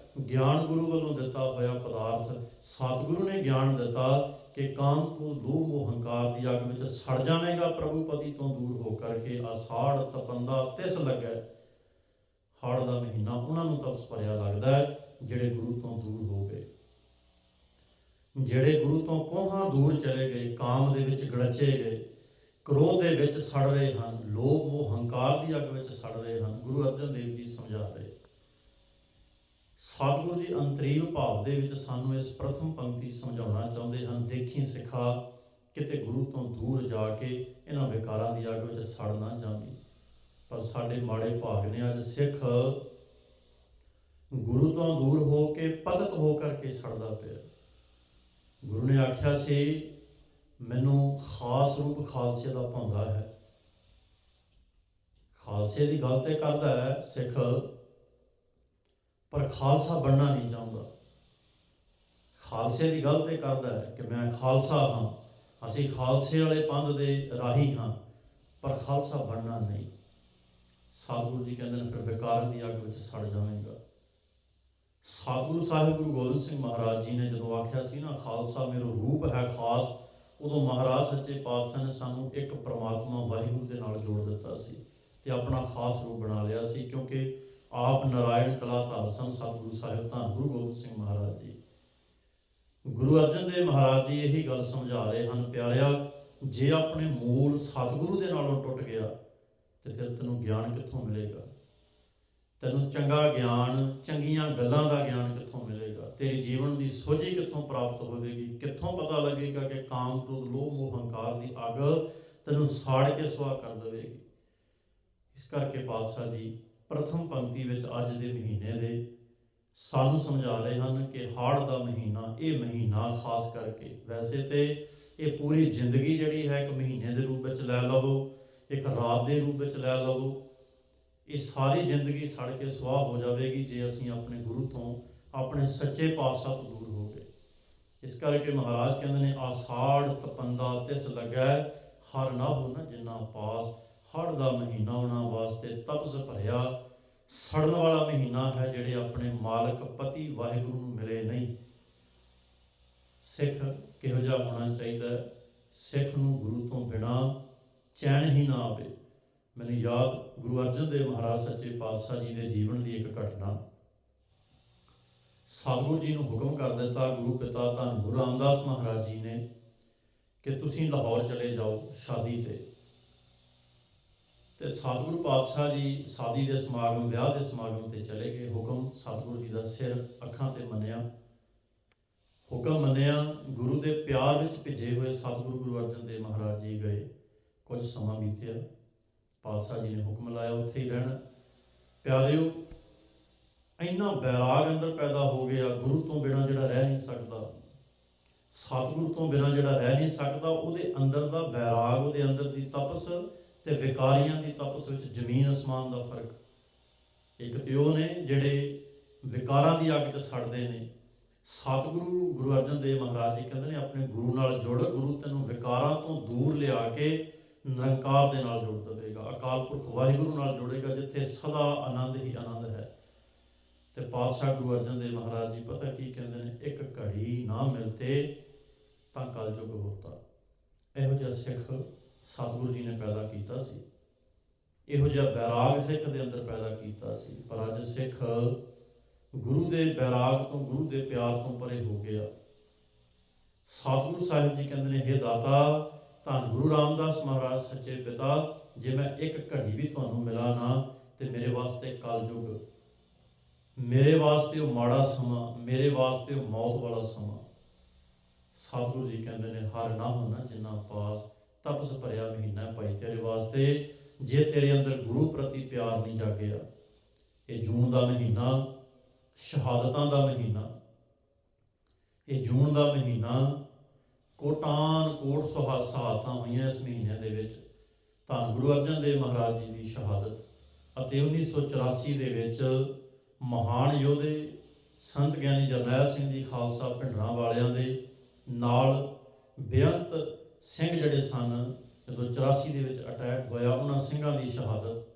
ਗਿਆਨ ਗੁਰੂ ਵੱਲੋਂ ਦਿੱਤਾ ਹੋਇਆ ਪਦਾਰਥ। ਸਤਿਗੁਰੂ ਨੇ ਗਿਆਨ ਦਿੱਤਾ ਕਿ ਕਾਮ ਕੋ ਲੋਭ ਮੋਹ ਹੰਕਾਰ ਦੀ ਅੱਗ ਵਿੱਚ ਸੜ ਜਾਵੇਗਾ ਪ੍ਰਭੂ ਪਤੀ ਤੋਂ ਦੂਰ ਹੋ ਕਰਕੇ। ਆਸਾੜ ਤਪੰਦਾ ਤਿਸ ਲੱਗੈ, ਹਾੜ ਦਾ ਮਹੀਨਾ ਉਹਨਾਂ ਨੂੰ ਤਪਸ ਭਰਿਆ ਲੱਗਦਾ ਹੈ ਜਿਹੜੇ ਗੁਰੂ ਤੋਂ ਦੂਰ ਹੋ ਗਏ, ਜਿਹੜੇ ਗੁਰੂ ਤੋਂ ਕੋਹਾਂ ਦੂਰ ਚਲੇ ਗਏ, ਕਾਮ ਦੇ ਵਿੱਚ ਗੜਚੇ ਗਏ, ਕ੍ਰੋਧ ਦੇ ਵਿੱਚ ਸੜ ਰਹੇ ਹਨ, ਲੋਭ ਮੋਹ ਹੰਕਾਰ ਦੀ ਅੱਗ ਵਿੱਚ ਸੜ ਰਹੇ ਹਨ। ਗੁਰੂ ਅਰਜਨ ਦੇਵ ਜੀ ਸਮਝਾ ਰਹੇ। ਸਤਿਗੁਰੂ ਜੀ ਅੰਤਰੀਵ ਭਾਵ ਦੇ ਵਿੱਚ ਸਾਨੂੰ ਇਸ ਪ੍ਰਥਮ ਪੰਕਤੀ ਸਮਝਾਉਣਾ ਚਾਹੁੰਦੇ ਹਨ, ਦੇਖੀ ਸਿਖਾ ਕਿਤੇ ਗੁਰੂ ਤੋਂ ਦੂਰ ਜਾ ਕੇ ਇਹਨਾਂ ਵਿਕਾਰਾਂ ਦੀ ਅੱਗ ਵਿੱਚ ਸੜ ਨਾ ਜਾਵੀਂ। ਪਰ ਸਾਡੇ ਮਾੜੇ ਭਾਗ ਨੇ, ਅੱਜ ਸਿੱਖ ਗੁਰੂ ਤੋਂ ਦੂਰ ਹੋ ਕੇ ਪਤਿਤ ਹੋ ਕਰਕੇ ਸੜਦਾ ਪਿਆ। ਗੁਰੂ ਨੇ ਆਖਿਆ ਸੀ, ਮੈਨੂੰ ਖਾਸ ਰੂਪ ਖਾਲਸੇ ਦਾ ਭਾਉਂਦਾ ਹੈ। ਖਾਲਸੇ ਦੀ ਗੱਲ ਤੇ ਕਰਦਾ ਹੈ ਸਿੱਖ, ਪਰ ਖਾਲਸਾ ਬਣਨਾ ਨਹੀਂ ਚਾਹੁੰਦਾ। ਖਾਲਸੇ ਦੀ ਗੱਲ ਤੇ ਕਰਦਾ ਹੈ ਕਿ ਮੈਂ ਖਾਲਸਾ ਹਾਂ, ਅਸੀਂ ਖਾਲਸੇ ਵਾਲੇ ਪੰਥ ਦੇ ਰਾਹੀ ਹਾਂ, ਪਰ ਖਾਲਸਾ ਬਣਨਾ ਨਹੀਂ। ਸਤਿਗੁਰੂ ਜੀ ਕਹਿੰਦੇ ਨੇ ਫਿਰ ਵਿਕਾਰਾਂ ਦੀ ਅੱਗ ਵਿੱਚ ਸੜ ਜਾਵੇਗਾ। ਸਤਿਗੁਰੂ ਸਾਹਿਬ ਗੁਰੂ ਗੋਬਿੰਦ ਸਿੰਘ ਮਹਾਰਾਜ ਜੀ ਨੇ ਜਦੋਂ ਆਖਿਆ ਸੀ ਨਾ, ਖਾਲਸਾ ਮੇਰਾ ਰੂਪ ਹੈ ਖਾਸ, ਉਦੋਂ ਮਹਾਰਾਜ ਸੱਚੇ ਪਾਤਸ਼ਾਹ ਨੇ ਸਾਨੂੰ ਇੱਕ ਪਰਮਾਤਮਾ ਵਾਹਿਗੁਰੂ ਦੇ ਨਾਲ ਜੋੜ ਦਿੱਤਾ ਸੀ ਅਤੇ ਆਪਣਾ ਖਾਸ ਰੂਪ ਬਣਾ ਲਿਆ ਸੀ, ਕਿਉਂਕਿ ਆਪ ਨਾਰਾਇਣ ਕਲਾਧਾਰ ਸਨ ਸਤਿਗੁਰੂ ਸਾਹਿਬ ਧੰਨ ਗੁਰੂ ਗੋਬਿੰਦ ਸਿੰਘ ਮਹਾਰਾਜ ਜੀ। ਗੁਰੂ ਅਰਜਨ ਦੇਵ ਮਹਾਰਾਜ ਜੀ ਇਹੀ ਗੱਲ ਸਮਝਾ ਰਹੇ ਹਨ, ਪਿਆਰਿਆ, ਜੇ ਆਪਣੇ ਮੂਲ ਸਤਿਗੁਰੂ ਦੇ ਨਾਲੋਂ ਟੁੱਟ ਗਿਆ ਤੇ ਫਿਰ ਤੈਨੂੰ ਗਿਆਨ ਕਿੱਥੋਂ ਮਿਲੇਗਾ? ਤੈਨੂੰ ਚੰਗਾ ਗਿਆਨ, ਚੰਗੀਆਂ ਗੱਲਾਂ ਦਾ ਗਿਆਨ ਕਿੱਥੋਂ ਮਿਲੇਗਾ? ਤੇਰੀ ਜੀਵਨ ਦੀ ਸੋਝੀ ਕਿੱਥੋਂ ਪ੍ਰਾਪਤ ਹੋਵੇਗੀ? ਕਿੱਥੋਂ ਪਤਾ ਲੱਗੇਗਾ ਕਿ ਕਾਮ ਕ੍ਰੋਧ ਲੋਭ ਮੋਹ ਹੰਕਾਰ ਦੀ ਅੱਗ ਤੈਨੂੰ ਸਾੜ ਕੇ ਸੁਆਹ ਕਰ ਦੇਵੇਗੀ? ਇਸ ਕਰਕੇ ਪਾਤਸ਼ਾਹ ਜੀ ਪ੍ਰਥਮ ਪੰਕਤੀ ਵਿੱਚ ਅੱਜ ਦੇ ਮਹੀਨੇ ਦੇ ਸਾਨੂੰ ਸਮਝਾ ਰਹੇ ਹਨ ਕਿ ਹਾੜ ਦਾ ਮਹੀਨਾ, ਇਹ ਮਹੀਨਾ ਖਾਸ ਕਰਕੇ, ਵੈਸੇ ਤੇ ਇਹ ਪੂਰੀ ਜ਼ਿੰਦਗੀ ਜਿਹੜੀ ਹੈ ਇੱਕ ਮਹੀਨੇ ਦੇ ਰੂਪ ਵਿੱਚ ਲੈ ਲਵੋ, ਇੱਕ ਰਾਤ ਦੇ ਰੂਪ ਵਿੱਚ ਲੈ ਲਵੋ, ਇਹ ਸਾਰੀ ਜ਼ਿੰਦਗੀ ਸੜ ਕੇ ਸੁਆਹ ਹੋ ਜਾਵੇਗੀ ਜੇ ਅਸੀਂ ਆਪਣੇ ਗੁਰੂ ਤੋਂ, ਆਪਣੇ ਸੱਚੇ ਪਾਤਸ਼ਾਹ ਤੋਂ ਦੂਰ ਹੋ ਗਏ। ਇਸ ਕਰਕੇ ਮਹਾਰਾਜ ਕਹਿੰਦੇ ਨੇ, ਆਸਾੜ ਤਪੰਦਾ ਤਿਸ ਲੱਗੈ, ਹਰ ਨਾ ਹੋ ਨਾ ਜਿੰਨਾ ਪਾਸ। ਹੜ ਦਾ ਮਹੀਨਾ ਉਹਨਾਂ ਵਾਸਤੇ ਤਪਸ ਭਰਿਆ, ਸੜਨ ਵਾਲਾ ਮਹੀਨਾ ਹੈ, ਜਿਹੜੇ ਆਪਣੇ ਮਾਲਕ ਪਤੀ ਵਾਹਿਗੁਰੂ ਨੂੰ ਮਿਲੇ ਨਹੀਂ। ਸਿੱਖ ਕਿਹੋ ਜਿਹਾ ਹੋਣਾ ਚਾਹੀਦਾ? ਸਿੱਖ ਨੂੰ ਗੁਰੂ ਤੋਂ ਬਿਨਾਂ ਚੈਨ ਹੀ ਨਾ ਆਵੇ। ਮੈਨੂੰ ਯਾਦ ਗੁਰੂ ਅਰਜਨ ਦੇਵ ਮਹਾਰਾਜ ਸੱਚੇ ਪਾਤਸ਼ਾਹ ਜੀ ਦੇ ਜੀਵਨ ਦੀ ਇੱਕ ਘਟਨਾ। ਸਤਿਗੁਰੂ ਜੀ ਨੂੰ ਹੁਕਮ ਕਰ ਦਿੱਤਾ ਗੁਰੂ ਪਿਤਾ ਧੰਨ ਗੁਰੂ ਰਾਮਦਾਸ ਮਹਾਰਾਜ ਜੀ ਨੇ ਕਿ ਤੁਸੀਂ ਲਾਹੌਰ ਚਲੇ ਜਾਓ ਸ਼ਾਦੀ ਤੇ ਸਤਿਗੁਰੂ ਪਾਤਸ਼ਾਹ ਜੀ ਸ਼ਾਦੀ ਦੇ ਸਮਾਗਮ, ਵਿਆਹ ਦੇ ਸਮਾਗਮ ਤੇ ਚਲੇ ਗਏ। ਹੁਕਮ ਸਤਿਗੁਰੂ ਜੀ ਦਾ ਸਿਰ ਅੱਖਾਂ ਤੇ ਮੰਨਿਆ, ਹੁਕਮ ਮੰਨਿਆ। ਗੁਰੂ ਦੇ ਪਿਆਰ ਵਿੱਚ ਭਿੱਜੇ ਹੋਏ ਸਤਿਗੁਰੂ ਗੁਰੂ ਅਰਜਨ ਦੇਵ ਮਹਾਰਾਜ ਜੀ ਗਏ। ਕੁਝ ਸਮਾਂ ਬੀਤਿਆ, ਪਾਤਸ਼ਾਹ ਜੀ ਨੇ ਹੁਕਮ ਲਾਇਆ ਉੱਥੇ ਹੀ ਰਹਿਣਾ। ਪਿਆਰਿਓ, ਇੰਨਾ ਬੈਰਾਗ ਅੰਦਰ ਪੈਦਾ ਹੋ ਗਿਆ, ਗੁਰੂ ਤੋਂ ਬਿਨਾਂ ਜਿਹੜਾ ਰਹਿ ਨਹੀਂ ਸਕਦਾ, ਸਤਿਗੁਰੂ ਤੋਂ ਬਿਨਾਂ ਜਿਹੜਾ ਰਹਿ ਨਹੀਂ ਸਕਦਾ, ਉਹਦੇ ਅੰਦਰ ਦਾ ਬੈਰਾਗ, ਉਹਦੇ ਅੰਦਰ ਦੀ ਤਪਸ ਤੇ ਵਿਕਾਰੀਆਂ ਦੀ ਤਪਸ ਵਿੱਚ ਜ਼ਮੀਨ ਅਸਮਾਨ ਦਾ ਫਰਕ। ਇੱਕ ਤੇ ਉਹ ਨੇ ਜਿਹੜੇ ਵਿਕਾਰਾਂ ਦੀ ਅੱਗ 'ਚ ਸੜਦੇ ਨੇ। ਸਤਿਗੁਰੂ ਗੁਰੂ ਅਰਜਨ ਦੇਵ ਮਹਾਰਾਜ ਜੀ ਕਹਿੰਦੇ ਨੇ, ਆਪਣੇ ਗੁਰੂ ਨਾਲ ਜੁੜ, ਗੁਰੂ ਤੈਨੂੰ ਵਿਕਾਰਾਂ ਤੋਂ ਦੂਰ ਲਿਆ ਕੇ ਨਿਰੰਕਾਰ ਦੇ ਨਾਲ ਜੋੜ ਦੇਵੇਗਾ, ਅਕਾਲ ਪੁਰਖ ਵਾਹਿਗੁਰੂ ਨਾਲ ਜੋੜੇਗਾ, ਜਿੱਥੇ ਸਦਾ ਆਨੰਦ ਹੀ ਆਨੰਦ ਹੈ। ਤੇ ਪਾਤਸ਼ਾਹ ਗੁਰੂ ਅਰਜਨ ਦੇਵ ਮਹਾਰਾਜ ਜੀ ਪਤਾ ਕੀ ਕਹਿੰਦੇ ਨੇ, ਇੱਕ ਘੜੀ ਨਾ ਮਿਲਤੇ ਤਾਂ ਕਲਯੁਗ ਹੋਤਾ। ਇਹੋ ਜਿਹਾ ਸਿੱਖ ਸਤਿਗੁਰੂ ਜੀ ਨੇ ਪੈਦਾ ਕੀਤਾ ਸੀ, ਇਹੋ ਜਿਹਾ ਬੈਰਾਗ ਸਿੱਖ ਦੇ ਅੰਦਰ ਪੈਦਾ ਕੀਤਾ ਸੀ। ਪਰ ਅੱਜ ਸਿੱਖ ਗੁਰੂ ਦੇ ਬੈਰਾਗ ਤੋਂ, ਗੁਰੂ ਦੇ ਪਿਆਰ ਤੋਂ ਪਰੇ ਹੋ ਗਿਆ। ਸਤਿਗੁਰੂ ਸਾਹਿਬ ਜੀ ਕਹਿੰਦੇ ਨੇ, ਹੇ ਦਾਤਾ ਧੰਨ ਗੁਰੂ ਰਾਮਦਾਸ ਮਹਾਰਾਜ ਸੱਚੇ ਪਿਤਾ, ਜੇ ਮੈਂ ਇੱਕ ਘੜੀ ਵੀ ਤੁਹਾਨੂੰ ਮਿਲਾ ਨਾ ਤੇ ਮੇਰੇ ਵਾਸਤੇ ਕਲਯੁਗ, ਮੇਰੇ ਵਾਸਤੇ ਉਹ ਮਾੜਾ ਸਮਾਂ, ਮੇਰੇ ਵਾਸਤੇ ਉਹ ਮੌਤ ਵਾਲਾ ਸਮਾਂ। ਸਤਿਗੁਰੂ ਜੀ ਕਹਿੰਦੇ ਨੇ, ਹਰ ਨਾ ਹੋਣਾ ਜਿੰਨਾ ਪਾਸ, ਤਪਸ ਭਰਿਆ ਮਹੀਨਾ ਭਾਈ ਤੇਰੇ ਵਾਸਤੇ, ਜੇ ਤੇਰੇ ਅੰਦਰ ਗੁਰੂ ਪ੍ਰਤੀ ਪਿਆਰ ਨਹੀਂ ਜਾਗਿਆ। ਇਹ ਜੂਨ ਦਾ ਮਹੀਨਾ, ਸ਼ਹਾਦਤਾਂ ਦਾ ਮਹੀਨਾ, ਇਹ ਜੂਨ ਦਾ ਮਹੀਨਾ, ਕੋਟਾਨ ਕੋਟ ਸ਼ਹਾਦਤਾਂ ਹੋਈਆਂ ਇਸ ਮਹੀਨੇ ਦੇ ਵਿੱਚ। ਧੰਨ ਗੁਰੂ ਅਰਜਨ ਦੇਵ ਮਹਾਰਾਜ ਜੀ ਦੀ ਸ਼ਹਾਦਤ ਅਤੇ 1984 ਦੇ ਵਿੱਚ ਮਹਾਨ ਯੋਧੇ ਸੰਤ ਗਿਆਨੀ ਜਰਨੈਲ ਸਿੰਘ ਜੀ ਖਾਲਸਾ ਭਿੰਡਰਾਂ ਵਾਲਿਆਂ ਦੇ ਨਾਲ ਬੇਅੰਤ ਸਿੰਘ ਜਿਹੜੇ ਸਨ, ਜਦੋਂ 84 ਦੇ ਵਿੱਚ ਅਟੈਕ ਹੋਇਆ, ਉਹਨਾਂ ਸਿੰਘਾਂ ਦੀ ਸ਼ਹਾਦਤ।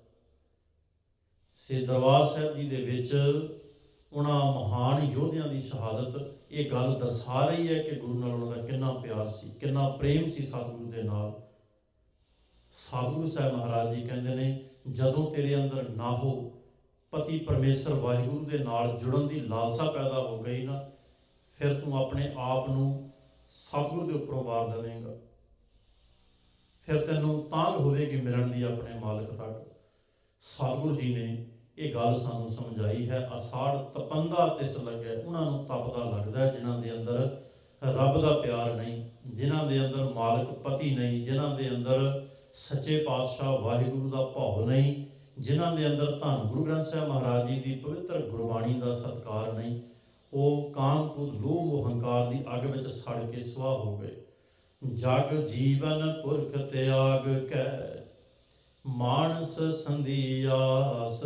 ਸੇ ਦਰਬਾਰ ਸਾਹਿਬ ਜੀ ਦੇ ਵਿੱਚ ਉਹਨਾਂ ਮਹਾਨ ਯੋਧਿਆਂ ਦੀ ਸ਼ਹਾਦਤ, ਇਹ ਗੱਲ ਦਰਸਾ ਰਹੀ ਹੈ ਕਿ ਗੁਰੂ ਨਾਲ ਉਹਨਾਂ ਦਾ ਕਿੰਨਾ ਪਿਆਰ ਸੀ, ਕਿੰਨਾ ਪ੍ਰੇਮ ਸੀ ਸਤਿਗੁਰੂ ਦੇ ਨਾਲ। ਸਤਿਗੁਰੂ ਸਾਹਿਬ ਮਹਾਰਾਜ ਜੀ ਕਹਿੰਦੇ ਨੇ, ਜਦੋਂ ਤੇਰੇ ਅੰਦਰ ਨਾ ਹੋ ਪਤੀ ਪਰਮੇਸ਼ਰ ਵਾਹਿਗੁਰੂ ਦੇ ਨਾਲ ਜੁੜਨ ਦੀ ਲਾਲਸਾ ਪੈਦਾ ਹੋ ਗਈ ਨਾ, ਫਿਰ ਤੂੰ ਆਪਣੇ ਆਪ ਨੂੰ ਸਤਿਗੁਰੂ ਦੇ ਉੱਪਰੋਂ ਵਾਰ ਦੇਵੇਂਗਾ, ਫਿਰ ਤੈਨੂੰ ਤਾਂਘ ਹੋਵੇਗੀ ਮਿਲਣ ਦੀ ਆਪਣੇ ਮਾਲਕ ਤੱਕ। ਸਤਿਗੁਰੂ ਜੀ ਨੇ ਇਹ ਗੱਲ ਸਾਨੂੰ ਸਮਝਾਈ ਹੈ। ਆਸਾੜ ਤਪੰਦਾ ਤਿਸ ਲੱਗੈ, ਉਹਨਾਂ ਨੂੰ ਤਪਦਾ ਲੱਗਦਾ ਜਿਨ੍ਹਾਂ ਦੇ ਅੰਦਰ ਰੱਬ ਦਾ ਪਿਆਰ ਨਹੀਂ, ਜਿਨ੍ਹਾਂ ਦੇ ਅੰਦਰ ਮਾਲਕ ਪਤੀ ਨਹੀਂ, ਜਿਨ੍ਹਾਂ ਦੇ ਅੰਦਰ ਸੱਚੇ ਪਾਤਸ਼ਾਹ ਵਾਹਿਗੁਰੂ ਦਾ ਭਾਵ ਨਹੀਂ, ਜਿਨ੍ਹਾਂ ਦੇ ਅੰਦਰ ਧੰਨ ਗੁਰੂ ਗ੍ਰੰਥ ਸਾਹਿਬ ਮਹਾਰਾਜ ਜੀ ਦੀ ਪਵਿੱਤਰ ਗੁਰਬਾਣੀ ਦਾ ਸਤਿਕਾਰ ਨਹੀਂ। ਉਹ ਕਾਮ ਕ੍ਰੋਧ ਲੋਭ ਮੋਹ ਹੰਕਾਰ ਦੀ ਅੱਗ ਵਿੱਚ ਸੜ ਕੇ ਸੁਆਹ ਹੋ ਗਏ। ਜਗ ਜੀਵਨ ਪੁਰਖ ਤਿਆਗ ਕੈ, ਮਾਨਸ ਸੰਧਿਆਸ।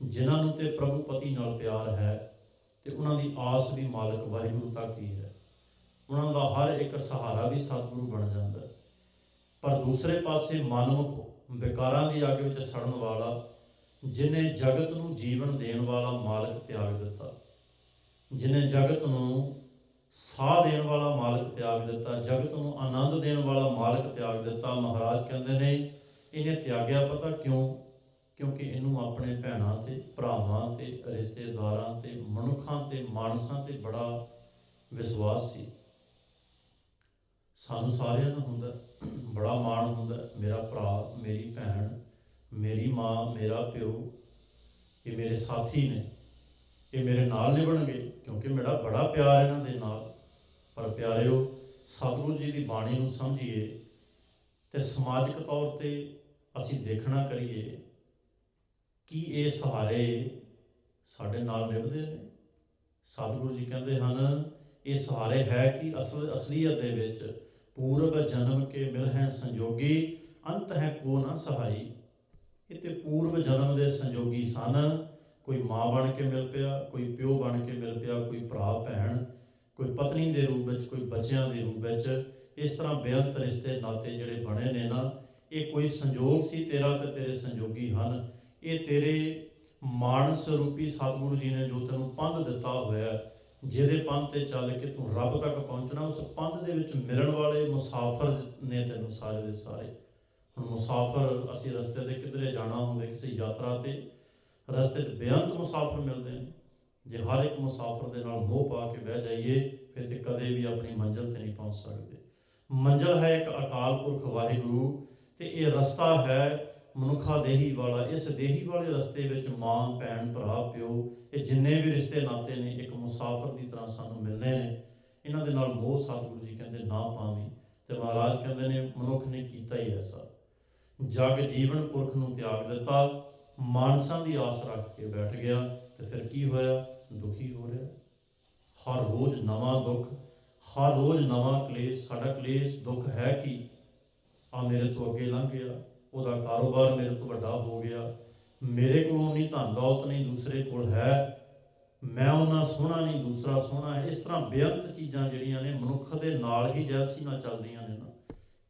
ਜਿਨ੍ਹਾਂ ਨੂੰ ਤੇ ਪ੍ਰਭੂ ਪਤੀ ਨਾਲ ਪਿਆਰ ਹੈ ਤੇ ਉਹਨਾਂ ਦੀ ਆਸ ਵੀ ਮਾਲਕ ਵਾਹਿਗੁਰੂ ਤੱਕ ਹੀ ਹੈ, ਉਹਨਾਂ ਦਾ ਹਰ ਇੱਕ ਸਹਾਰਾ ਵੀ ਸਤਿਗੁਰੂ ਬਣ ਜਾਂਦਾ। ਪਰ ਦੂਸਰੇ ਪਾਸੇ ਮਨਮੁਖ ਵਿਕਾਰਾਂ ਦੀ ਅੱਗ ਵਿੱਚ ਸੜਨ ਵਾਲਾ, ਜਿਹਨੇ ਜਗਤ ਨੂੰ ਜੀਵਨ ਦੇਣ ਵਾਲਾ ਮਾਲਕ ਤਿਆਗ ਦਿੱਤਾ, ਜਿਹਨੇ ਜਗਤ ਨੂੰ ਸਾਹ ਦੇਣ ਵਾਲਾ ਮਾਲਕ ਤਿਆਗ ਦਿੱਤਾ, ਜਗਤ ਨੂੰ ਆਨੰਦ ਦੇਣ ਵਾਲਾ ਮਾਲਕ ਤਿਆਗ ਦਿੱਤਾ। ਮਹਾਰਾਜ ਕਹਿੰਦੇ ਨੇ, ਇਹਨੇ ਤਿਆਗਿਆ ਪਤਾ ਕਿਉਂ? ਕਿਉਂਕਿ ਇਹਨੂੰ ਆਪਣੇ ਭੈਣਾਂ ਤੇ ਭਰਾਵਾਂ ਤੇ ਰਿਸ਼ਤੇਦਾਰਾਂ ਤੇ ਮਨੁੱਖਾਂ ਤੇ ਮਾਨਸਾਂ ਤੇ ਬੜਾ ਵਿਸ਼ਵਾਸ ਸੀ। ਸਾਨੂੰ ਸਾਰਿਆਂ ਨੂੰ ਹੁੰਦਾ, ਬੜਾ ਮਾਣ ਹੁੰਦਾ, ਮੇਰਾ ਭਰਾ, ਮੇਰੀ ਭੈਣ, ਮੇਰੀ ਮਾਂ, ਮੇਰਾ ਪਿਓ, ਇਹ ਮੇਰੇ ਸਾਥੀ ਨੇ, ਇਹ ਮੇਰੇ ਨਾਲ ਨਿਭਣਗੇ ਕਿਉਂਕਿ ਮੇਰਾ ਬੜਾ ਪਿਆਰ ਇਹਨਾਂ ਦੇ ਨਾਲ। ਪਰ ਪਿਆਰਿਓ, ਸਤਿਗੁਰੂ ਜੀ ਦੀ ਬਾਣੀ ਨੂੰ ਸਮਝੀਏ ਤੇ ਸਮਾਜਿਕ ਤੌਰ ਤੇ ਅਸੀਂ ਦੇਖਣਾ ਕਰੀਏ ਕਿ ਇਹ ਸਹਾਰੇ ਸਾਡੇ ਨਾਲ ਨਿਭਦੇ ਨੇ। ਸਤਿਗੁਰੂ ਜੀ ਕਹਿੰਦੇ ਹਨ ਇਹ ਸਹਾਰੇ ਹੈ ਕਿ ਅਸਲੀਅਤ ਦੇ ਵਿੱਚ ਪੂਰਬ ਜਨਮ ਕੇ ਮਿਲ ਹੈ ਸੰਜੋਗੀ, ਅੰਤ ਹੈ ਕੋ ਨਾ ਸਹਾਈ। ਇਹ ਤੇ ਪੂਰਬ ਜਨਮ ਦੇ ਸੰਜੋਗੀ ਸਨ। ਕੋਈ ਮਾਂ ਬਣ ਕੇ ਮਿਲ ਪਿਆ, ਕੋਈ ਪਿਓ ਬਣ ਕੇ ਮਿਲ ਪਿਆ, ਕੋਈ ਭਰਾ ਭੈਣ, ਕੋਈ ਪਤਨੀ ਦੇ ਰੂਪ ਵਿੱਚ, ਕੋਈ ਬੱਚਿਆਂ ਦੇ ਰੂਪ ਵਿੱਚ। ਇਸ ਤਰ੍ਹਾਂ ਬੇਅੰਤ ਰਿਸ਼ਤੇ ਨਾਤੇ ਜਿਹੜੇ ਬਣੇ ਨੇ ਨਾ, ਇਹ ਕੋਈ ਸੰਜੋਗ ਸੀ ਤੇਰਾ ਤੇ ਤੇਰੇ ਸੰਜੋਗੀ ਹਨ। ਇਹ ਤੇਰੇ ਮਾਨਸ ਰੂਪੀ ਸਤਿਗੁਰੂ ਜੀ ਨੇ ਜੋ ਤੈਨੂੰ ਪੰਧ ਦਿੱਤਾ ਹੋਇਆ, ਜਿਹਦੇ ਪੰਧ ਤੇ ਚੱਲ ਕੇ ਤੂੰ ਰੱਬ ਤੱਕ ਪਹੁੰਚਣਾ, ਉਸ ਪੰਧ ਦੇ ਵਿੱਚ ਮਿਲਣ ਵਾਲੇ ਮੁਸਾਫਰ ਨੇ ਤੈਨੂੰ ਸਾਰੇ ਦੇ ਸਾਰੇ। ਹੁਣ ਮੁਸਾਫਰ, ਅਸੀਂ ਰਸਤੇ 'ਤੇ ਕਿਧਰੇ ਜਾਣਾ ਹੋਵੇ ਕਿਸੇ ਯਾਤਰਾ 'ਤੇ, ਰਸਤੇ 'ਚ ਬੇਅੰਤ ਮੁਸਾਫਰ ਮਿਲਦੇ ਨੇ। ਜੇ ਹਰ ਇੱਕ ਮੁਸਾਫਰ ਦੇ ਨਾਲ ਮੋਹ ਪਾ ਕੇ ਬਹਿ ਜਾਈਏ ਫਿਰ ਤੇ ਕਦੇ ਵੀ ਆਪਣੀ ਮੰਜ਼ਿਲ 'ਤੇ ਨਹੀਂ ਪਹੁੰਚ ਸਕਦੇ। ਮੰਜ਼ਿਲ ਹੈ ਇੱਕ ਅਕਾਲ ਪੁਰਖ ਵਾਹਿਗੁਰੂ, ਤੇ ਇਹ ਰਸਤਾ ਹੈ ਮਨੁੱਖਾ ਦੇਹੀ ਵਾਲਾ। ਇਸ ਦੇਹੀ ਵਾਲੇ ਰਸਤੇ ਵਿੱਚ ਮਾਂ ਭੈਣ ਭਰਾ ਪਿਓ, ਇਹ ਜਿੰਨੇ ਵੀ ਰਿਸ਼ਤੇ ਨਾਤੇ ਨੇ ਇੱਕ ਮੁਸਾਫਰ ਦੀ ਤਰ੍ਹਾਂ ਸਾਨੂੰ ਮਿਲਣੇ ਨੇ। ਇਹਨਾਂ ਦੇ ਨਾਲ ਮੋਹ ਸਤਿਗੁਰੂ ਜੀ ਕਹਿੰਦੇ ਨਾ ਪਾਵੀਂ। ਤੇ ਮਹਾਰਾਜ ਕਹਿੰਦੇ ਨੇ ਮਨੁੱਖ ਨੇ ਕੀਤਾ ਹੀ ਐਸਾ, ਜਗ ਜੀਵਨ ਪੁਰਖ ਨੂੰ ਤਿਆਗ ਦਿੱਤਾ, ਮਾਨਸਾਂ ਦੀ ਆਸ ਰੱਖ ਕੇ ਬੈਠ ਗਿਆ, ਤੇ ਫਿਰ ਕੀ ਹੋਇਆ? ਦੁਖੀ ਹੋ ਰਿਹਾ। ਹਰ ਰੋਜ਼ ਨਵਾਂ ਦੁੱਖ, ਹਰ ਰੋਜ਼ ਨਵਾਂ ਕਲੇਸ਼। ਸਾਡਾ ਕਲੇਸ਼ ਦੁੱਖ ਹੈ ਕਿ ਆ ਮੇਰੇ ਤੋਂ ਅੱਗੇ ਲੰਘ ਗਿਆ, ਉਹਦਾ ਕਾਰੋਬਾਰ ਮੇਰੇ ਤੋਂ ਵੱਡਾ ਹੋ ਗਿਆ, ਮੇਰੇ ਕੋਲੋਂ ਨਹੀਂ ਧਨ ਦੌਲਤ ਨਹੀਂ ਦੂਸਰੇ ਕੋਲ ਹੈ, ਮੈਂ ਉਹਨਾਂ ਸੋਹਣਾ ਨਹੀਂ ਦੂਸਰਾ ਸੋਹਣਾ ਹੈ। ਇਸ ਤਰ੍ਹਾਂ ਬੇਅੰਤ ਚੀਜ਼ਾਂ ਜਿਹੜੀਆਂ ਨੇ ਮਨੁੱਖ ਦੇ ਨਾਲ ਹੀ ਜੈਲਸੀ ਨਾਲ ਚੱਲਦੀਆਂ ਨੇ ਨਾ,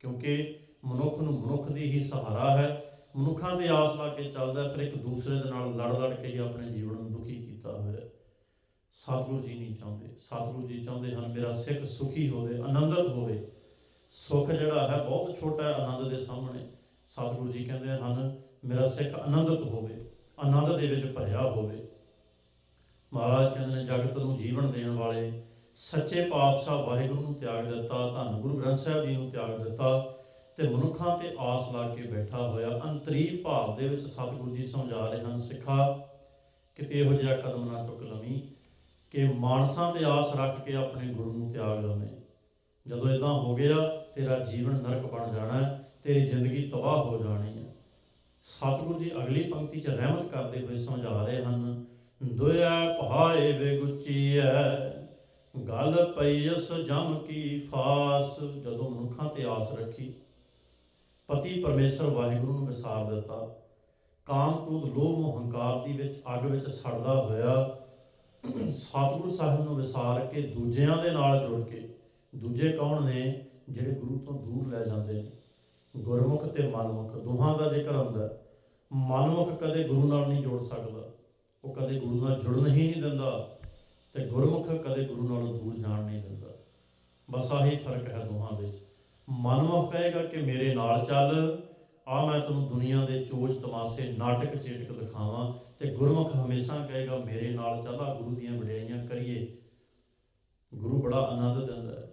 ਕਿਉਂਕਿ ਮਨੁੱਖ ਨੂੰ ਮਨੁੱਖ ਦੀ ਹੀ ਸਹਾਰਾ ਹੈ, ਮਨੁੱਖਾਂ ਦੀ ਆਸ ਲਾ ਕੇ ਚੱਲਦਾ, ਫਿਰ ਇੱਕ ਦੂਸਰੇ ਦੇ ਨਾਲ ਲੜ ਲੜ ਕੇ ਹੀ ਆਪਣੇ ਜੀਵਨ ਨੂੰ ਦੁਖੀ ਕੀਤਾ ਹੋਇਆ। ਸਤਿਗੁਰੂ ਜੀ ਨਹੀਂ ਚਾਹੁੰਦੇ। ਸਤਿਗੁਰੂ ਜੀ ਚਾਹੁੰਦੇ ਹਨ ਮੇਰਾ ਸਿੱਖ ਸੁਖੀ ਹੋਵੇ, ਆਨੰਦਿਤ ਹੋਵੇ। ਸੁੱਖ ਜਿਹੜਾ ਹੈ ਬਹੁਤ ਛੋਟਾ ਹੈ ਆਨੰਦ ਦੇ ਸਾਹਮਣੇ। ਸਤਿਗੁਰੂ ਜੀ ਕਹਿੰਦੇ ਹਨ ਮੇਰਾ ਸਿੱਖ ਆਨੰਦਿਤ ਹੋਵੇ, ਆਨੰਦ ਦੇ ਵਿੱਚ ਭਰਿਆ ਹੋਵੇ। ਮਹਾਰਾਜ ਕਹਿੰਦੇ ਨੇ ਜਗਤ ਨੂੰ ਜੀਵਨ ਦੇਣ ਵਾਲੇ ਸੱਚੇ ਪਾਤਸ਼ਾਹ ਵਾਹਿਗੁਰੂ ਨੂੰ ਤਿਆਗ ਦਿੱਤਾ, ਧੰਨ ਗੁਰੂ ਗ੍ਰੰਥ ਸਾਹਿਬ ਜੀ ਨੂੰ ਤਿਆਗ ਦਿੱਤਾ, ਤੇ ਮਨੁੱਖਾਂ ਤੇ ਆਸ ਲਾ ਕੇ ਬੈਠਾ ਹੋਇਆ। ਅੰਤਰੀ ਭਾਵ ਦੇ ਵਿੱਚ ਸਤਿਗੁਰੂ ਜੀ ਸਮਝਾ ਰਹੇ ਹਨ, ਸਿੱਖਾ ਕਿਤੇ ਇਹੋ ਜਿਹਾ ਕਦਮ ਨਾ ਚੁੱਕ ਲਵੀਂ ਕਿ ਮਾਨਸਾਂ ਤੇ ਆਸ ਰੱਖ ਕੇ ਆਪਣੇ ਗੁਰੂ ਨੂੰ ਤਿਆਗ ਲਵੇਂ। ਜਦੋਂ ਇੱਦਾਂ ਹੋ ਗਿਆ ਤੇਰਾ ਜੀਵਨ ਨਰਕ ਬਣ ਜਾਣਾ, ਤੇਰੀ ਜ਼ਿੰਦਗੀ ਤਬਾਹ ਹੋ ਜਾਣੀ ਹੈ। ਸਤਿਗੁਰੂ ਜੀ ਅਗਲੀ ਪੰਕਤੀ 'ਚ ਰਹਿਮਤ ਕਰਦੇ ਹੋਏ ਸਮਝਾ ਰਹੇ ਹਨ, ਦੁਆ ਭਾਏ ਬੇਗੁਚੀਐ ਗੱਲ ਪਈ ਇਸ ਜਮ ਕੀ ਫਾਸ। ਜਦੋਂ ਮਨੁੱਖਾਂ ਤੇ ਆਸ ਰੱਖੀ, ਪਤੀ ਪਰਮੇਸ਼ਰ ਵਾਹਿਗੁਰੂ ਨੂੰ ਵਿਸਾਰ ਦਿੱਤਾ, ਕਾਮ ਕ੍ਰੋਧ ਲੋਭ ਮੋਹ ਹੰਕਾਰ ਦੀ ਵਿੱਚ ਅੱਗ ਵਿੱਚ ਸੜਦਾ ਹੋਇਆ ਸਤਿਗੁਰੂ ਸਾਹਿਬ ਨੂੰ ਵਿਸਾਰ ਕੇ ਦੂਜਿਆਂ ਦੇ ਨਾਲ ਜੁੜ ਕੇ, ਦੂਜੇ ਕੌਣ ਨੇ? ਜਿਹੜੇ ਗੁਰੂ ਤੋਂ ਦੂਰ ਲੈ ਜਾਂਦੇ ਨੇ। ਗੁਰਮੁਖ ਤੇ ਮਨਮੁਖ ਦੋਹਾਂ ਦਾ ਜ਼ਿਕਰ ਹੁੰਦਾ। ਮਨਮੁਖ ਕਦੇ ਗੁਰੂ ਨਾਲ ਨਹੀਂ ਜੁੜ ਸਕਦਾ, ਉਹ ਕਦੇ ਗੁਰੂ ਨਾਲ ਜੁੜਨ ਹੀ ਨਹੀਂ ਦਿੰਦਾ, ਤੇ ਗੁਰਮੁਖ ਕਦੇ ਗੁਰੂ ਨਾਲੋਂ ਦੂਰ ਜਾਣ ਨਹੀਂ ਦਿੰਦਾ। ਬਸ ਆਹੀ ਫਰਕ ਹੈ ਦੋਹਾਂ ਵਿੱਚ। ਮਨਮੁਖ ਕਹੇਗਾ ਕਿ ਮੇਰੇ ਨਾਲ ਚੱਲ, ਆ ਮੈਂ ਤੈਨੂੰ ਦੁਨੀਆ ਦੇ ਚੋਜ ਤਮਾਸ਼ੇ ਨਾਟਕ ਚੇਟਕ ਦਿਖਾਵਾਂ, ਤੇ ਗੁਰਮੁਖ ਹਮੇਸ਼ਾ ਕਹੇਗਾ ਮੇਰੇ ਨਾਲ ਚੱਲ, ਆ ਗੁਰੂ ਦੀਆਂ ਵਡਿਆਈਆਂ ਕਰੀਏ। ਗੁਰੂ ਬੜਾ ਆਨੰਦ ਦਿੰਦਾ ਹੈ।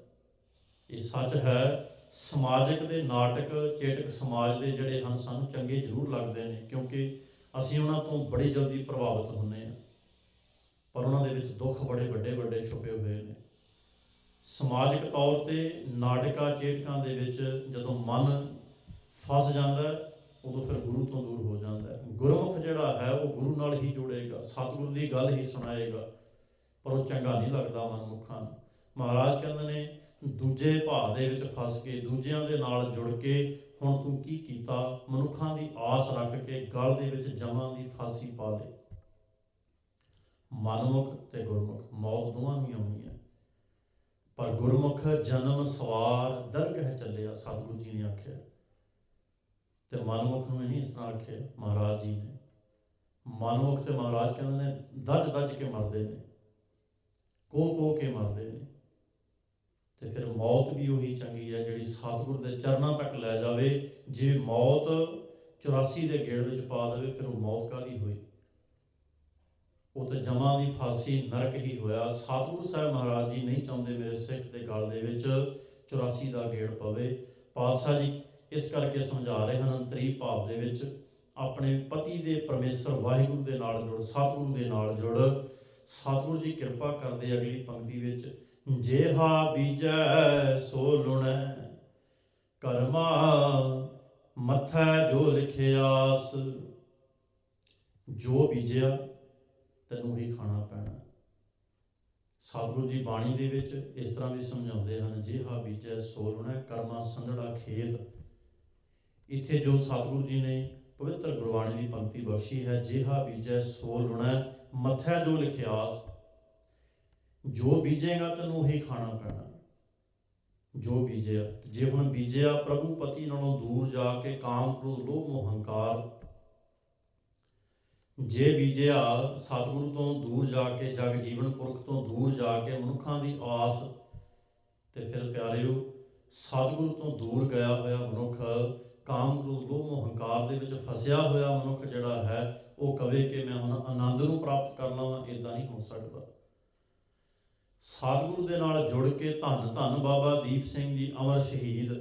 ਇਹ ਸੱਚ ਹੈ। ਸਮਾਜਿਕ ਦੇ ਨਾਟਕ ਚੇਟਕ ਸਮਾਜ ਦੇ ਜਿਹੜੇ ਹਨ ਸਾਨੂੰ ਚੰਗੇ ਜ਼ਰੂਰ ਲੱਗਦੇ ਨੇ, ਕਿਉਂਕਿ ਅਸੀਂ ਉਹਨਾਂ ਤੋਂ ਬੜੀ ਜਲਦੀ ਪ੍ਰਭਾਵਿਤ ਹੁੰਦੇ ਹਾਂ, ਪਰ ਉਹਨਾਂ ਦੇ ਵਿੱਚ ਦੁੱਖ ਬੜੇ ਵੱਡੇ ਵੱਡੇ ਛੁਪੇ ਹੋਏ ਨੇ। ਸਮਾਜਿਕ ਤੌਰ 'ਤੇ ਨਾਟਕਾਂ ਚੇਟਕਾਂ ਦੇ ਵਿੱਚ ਜਦੋਂ ਮਨ ਫਸ ਜਾਂਦਾ ਉਦੋਂ ਫਿਰ ਗੁਰੂ ਤੋਂ ਦੂਰ ਹੋ ਜਾਂਦਾ ਹੈ। ਗੁਰਮੁਖ ਜਿਹੜਾ ਹੈ ਉਹ ਗੁਰੂ ਨਾਲ ਹੀ ਜੁੜੇਗਾ, ਸਤਿਗੁਰੂ ਦੀ ਗੱਲ ਹੀ ਸੁਣਾਏਗਾ, ਪਰ ਉਹ ਚੰਗਾ ਨਹੀਂ ਲੱਗਦਾ ਮਨਮੁੱਖਾਂ ਨੂੰ। ਮਹਾਰਾਜ ਕਹਿੰਦੇ ਨੇ ਦੂਜੇ ਭਾਅ ਦੇ ਵਿੱਚ ਫਸ ਕੇ, ਦੂਜਿਆਂ ਦੇ ਨਾਲ ਜੁੜ ਕੇ ਹੁਣ ਤੂੰ ਕੀ ਕੀਤਾ? ਮਨੁੱਖਾਂ ਦੀ ਆਸ ਰੱਖ ਕੇ ਗਲ ਦੇ ਵਿੱਚ ਜਮਾਂ ਦੀ ਫਾਂਸੀ ਪਾ ਲਈ। ਮਨਮੁਖ ਤੇ ਗੁਰਮੁਖ ਮੌਤ ਦੋਵਾਂ ਨੂੰ ਆਉਣੀ ਹੈ, ਪਰ ਗੁਰਮੁਖ ਜਨਮ ਸਵਾਰ ਦਰਗਹ ਚੱਲਿਆ, ਸਤਿਗੁਰੂ ਜੀ ਨੇ ਆਖਿਆ। ਤੇ ਮਨਮੁਖ ਨੂੰ ਨਹੀਂ ਇਸ ਤਰ੍ਹਾਂ ਆਖਿਆ ਮਹਾਰਾਜ ਜੀ ਨੇ। ਮਨਮੁਖ ਤੇ ਮਹਾਰਾਜ ਕਹਿੰਦੇ ਨੇ ਦੱਜ ਦੱਜ ਕੇ ਮਰਦੇ ਨੇ, ਕੋ ਕੇ ਮਰਦੇ ਨੇ। ਤੇ ਫਿਰ ਮੌਤ ਵੀ ਉਹੀ ਚੰਗੀ ਹੈ ਜਿਹੜੀ ਸਤਿਗੁਰ ਦੇ ਚਰਨਾਂ ਤੱਕ ਲੈ ਜਾਵੇ। ਜੇ ਮੌਤ 84 ਦੇ ਗੇੜ ਵਿੱਚ ਪਾ ਦੇਵੇ ਫਿਰ ਉਹ ਮੌਤ ਕਾਹਦੀ ਹੋਈ? ਉਹ ਤਾਂ ਜਮਾਂ ਦੀ ਫਾਂਸੀ ਨਰਕ ਹੀ ਹੋਇਆ। ਸਤਿਗੁਰੂ ਸਾਹਿਬ ਮਹਾਰਾਜ ਜੀ ਨਹੀਂ ਚਾਹੁੰਦੇ ਮੇਰੇ ਸਿੱਖ ਦੇ ਗਲ ਦੇ ਵਿੱਚ 84 ਦਾ ਗੇੜ ਪਵੇ। ਪਾਤਸ਼ਾਹ ਜੀ ਇਸ ਕਰਕੇ ਸਮਝਾ ਰਹੇ ਹਨ ਅੰਤਰੀ ਭਾਵ ਦੇ ਵਿੱਚ ਆਪਣੇ ਪਤੀ ਦੇ ਪਰਮੇਸ਼ਰ ਵਾਹਿਗੁਰੂ ਦੇ ਨਾਲ ਜੁੜ, ਸਤਿਗੁਰੂ ਦੇ ਨਾਲ ਜੁੜ। ਸਤਿਗੁਰੂ ਜੀ ਕਿਰਪਾ ਕਰਦੇ ਅਗਲੀ ਪੰਕਤੀ ਵਿੱਚ, ਜੇਹਾ ਬੀਜੈ ਸੋ ਲੁਣੈ ਕਰਮਾ ਮੱਥੈ ਜੋ ਲਿਖਿਆਸ। ਜੋ ਬੀਜਿਆ ਤੈਨੂੰ ਹੀ ਖਾਣਾ ਪੈਣਾ। ਸਤਿਗੁਰੂ ਜੀ ਬਾਣੀ ਦੇ ਵਿੱਚ ਇਸ ਤਰ੍ਹਾਂ ਵੀ ਸਮਝਾਉਂਦੇ ਹਨ, ਜਿਹਾ ਬੀਜੈ ਸੋ ਲੁਣੈ ਕਰਮਾਂ ਸੰਧੜਾ ਖੇਤ। ਇੱਥੇ ਜੋ ਸਤਿਗੁਰੂ ਜੀ ਨੇ ਪਵਿੱਤਰ ਗੁਰਬਾਣੀ ਦੀ ਪੰਕਤੀ ਬਖਸ਼ੀ ਹੈ, ਜਿਹਾ ਬੀਜੈ ਸੋ ਲੁਣੈ, ਮੱਥੈ ਜੋ ਲਿਖਿਆਸ। ਜੋ ਬੀਜੇਗਾ ਤੈਨੂੰ ਉਹੀ ਖਾਣਾ ਪੈਣਾ। ਜੋ ਬੀਜਿਆ, ਜੇ ਹੁਣ ਬੀਜਿਆ ਪ੍ਰਭੂ ਪਤੀ ਨਾਲੋਂ ਦੂਰ ਜਾ ਕੇ ਕਾਮ ਕ੍ਰੋਧ ਲੋਭ ਮੋਹ ਹੰਕਾਰ, ਜੇ ਬੀਜਿਆ ਸਤਿਗੁਰੂ ਤੋਂ ਦੂਰ ਜਾ ਕੇ, ਜਗ ਜੀਵਨ ਪੁਰਖ ਤੋਂ ਦੂਰ ਜਾ ਕੇ ਮਨੁੱਖਾਂ ਦੀ ਆਸ, ਤੇ ਫਿਰ ਪਿਆਰਿਓ ਸਤਿਗੁਰੂ ਤੋਂ ਦੂਰ ਗਿਆ ਹੋਇਆ ਮਨੁੱਖ, ਕਾਮ ਕ੍ਰੋਧ ਲੋਭ ਮੋਹ ਹੰਕਾਰ ਦੇ ਵਿੱਚ ਫਸਿਆ ਹੋਇਆ ਮਨੁੱਖ ਜਿਹੜਾ ਹੈ, ਉਹ ਕਵੇ ਕਿ ਮੈਂ ਹੁਣ ਆਨੰਦ ਨੂੰ ਪ੍ਰਾਪਤ ਕਰ ਲਵਾਂ, ਇੱਦਾਂ ਨਹੀਂ ਹੋ ਸਕਦਾ। ਸਤਿਗੁਰੂ ਦੇ ਨਾਲ ਜੁੜ ਕੇ, ਧੰਨ ਧੰਨ ਬਾਬਾ ਦੀਪ ਸਿੰਘ ਜੀ ਅਮਰ ਸ਼ਹੀਦ,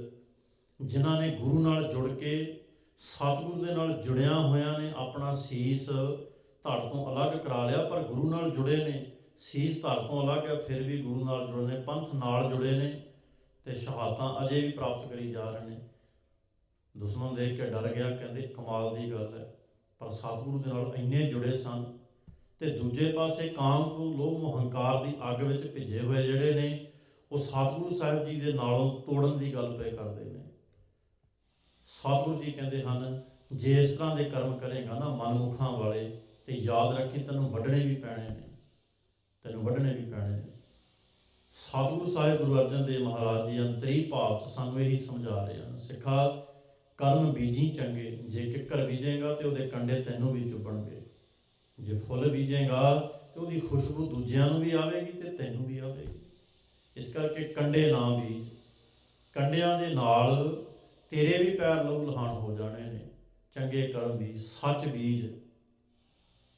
ਜਿਨ੍ਹਾਂ ਨੇ ਗੁਰੂ ਨਾਲ ਜੁੜ ਕੇ, ਸਤਿਗੁਰੂ ਦੇ ਨਾਲ ਜੁੜਿਆਂ ਹੋਇਆਂ ਨੇ ਆਪਣਾ ਸੀਸ ਧੜ ਤੋਂ ਅਲੱਗ ਕਰਾ ਲਿਆ, ਪਰ ਗੁਰੂ ਨਾਲ ਜੁੜੇ ਨੇ। ਸੀਸ ਧੜ ਤੋਂ ਅਲੱਗ ਹੈ, ਫਿਰ ਵੀ ਗੁਰੂ ਨਾਲ ਜੁੜੇ ਨੇ, ਪੰਥ ਨਾਲ ਜੁੜੇ ਨੇ, ਤੇ ਸ਼ਹਾਦਤਾਂ ਅਜੇ ਵੀ ਪ੍ਰਾਪਤ ਕਰੀ ਜਾ ਰਹੇ ਨੇ। ਦੁਸ਼ਮਣ ਦੇਖ ਕੇ ਡਰ ਗਿਆ, ਕਹਿੰਦੇ ਕਮਾਲ ਦੀ ਗੱਲ ਹੈ। ਪਰ ਸਤਿਗੁਰੂ ਦੇ ਨਾਲ ਇੰਨੇ ਜੁੜੇ ਸਨ। ਤੇ ਦੂਜੇ ਪਾਸੇ ਕਾਮ ਕ੍ਰੋਧ ਲੋਭ ਮੋਹ ਹੰਕਾਰ ਦੀ ਅੱਗ ਵਿੱਚ ਭਿੱਜੇ ਹੋਏ ਜਿਹੜੇ ਨੇ, ਉਹ ਸਤਿਗੁਰੂ ਸਾਹਿਬ ਜੀ ਦੇ ਨਾਲੋਂ ਤੋੜਨ ਦੀ ਗੱਲ ਪਏ ਕਰਦੇ ਨੇ। ਸਤਿਗੁਰੂ ਜੀ ਕਹਿੰਦੇ ਹਨ, ਜੇ ਇਸ ਤਰ੍ਹਾਂ ਦੇ ਕਰਮ ਕਰੇਗਾ ਨਾ ਮਨਮੁਖਾਂ ਵਾਲੇ, ਤੇ ਯਾਦ ਰੱਖੀ ਤੈਨੂੰ ਵੱਢਣੇ ਵੀ ਪੈਣੇ ਨੇ, ਤੈਨੂੰ ਵੱਢਣੇ ਵੀ ਪੈਣੇ ਨੇ। ਸਤਿਗੁਰੂ ਸਾਹਿਬ ਗੁਰੂ ਅਰਜਨ ਦੇਵ ਮਹਾਰਾਜ ਜੀ ਅੰਤਰੀ ਭਾਵ 'ਚ ਸਾਨੂੰ ਇਹੀ ਸਮਝਾ ਰਹੇ ਹਨ, ਸਿੱਖਾ ਕਰਮ ਬੀਜੀ ਚੰਗੇ, ਜੇ ਕਿੱਕਰ ਬੀਜੇਗਾ ਤੇ ਉਹਦੇ ਕੰਡੇ ਤੈਨੂੰ ਵੀ ਚੁੱਭਣਗੇ। ਜੇ ਫੁੱਲ ਬੀਜੇਗਾ ਤੇ ਉਹਦੀ ਖੁਸ਼ਬੂ ਦੂਜਿਆਂ ਨੂੰ ਵੀ ਆਵੇਗੀ ਤੇ ਤੈਨੂੰ ਵੀ ਆਵੇਗੀ। ਇਸ ਕਰਕੇ ਕੰਡੇ ਨਾ ਬੀਜ, ਕੰਡਿਆਂ ਦੇ ਨਾਲ ਤੇਰੇ ਵੀ ਪੈਰ ਲਹੂ ਲਹਾਨ ਹੋ ਜਾਣੇ ਨੇ। ਚੰਗੇ ਕਰਮ ਬੀਜ, ਸੱਚ ਬੀਜ,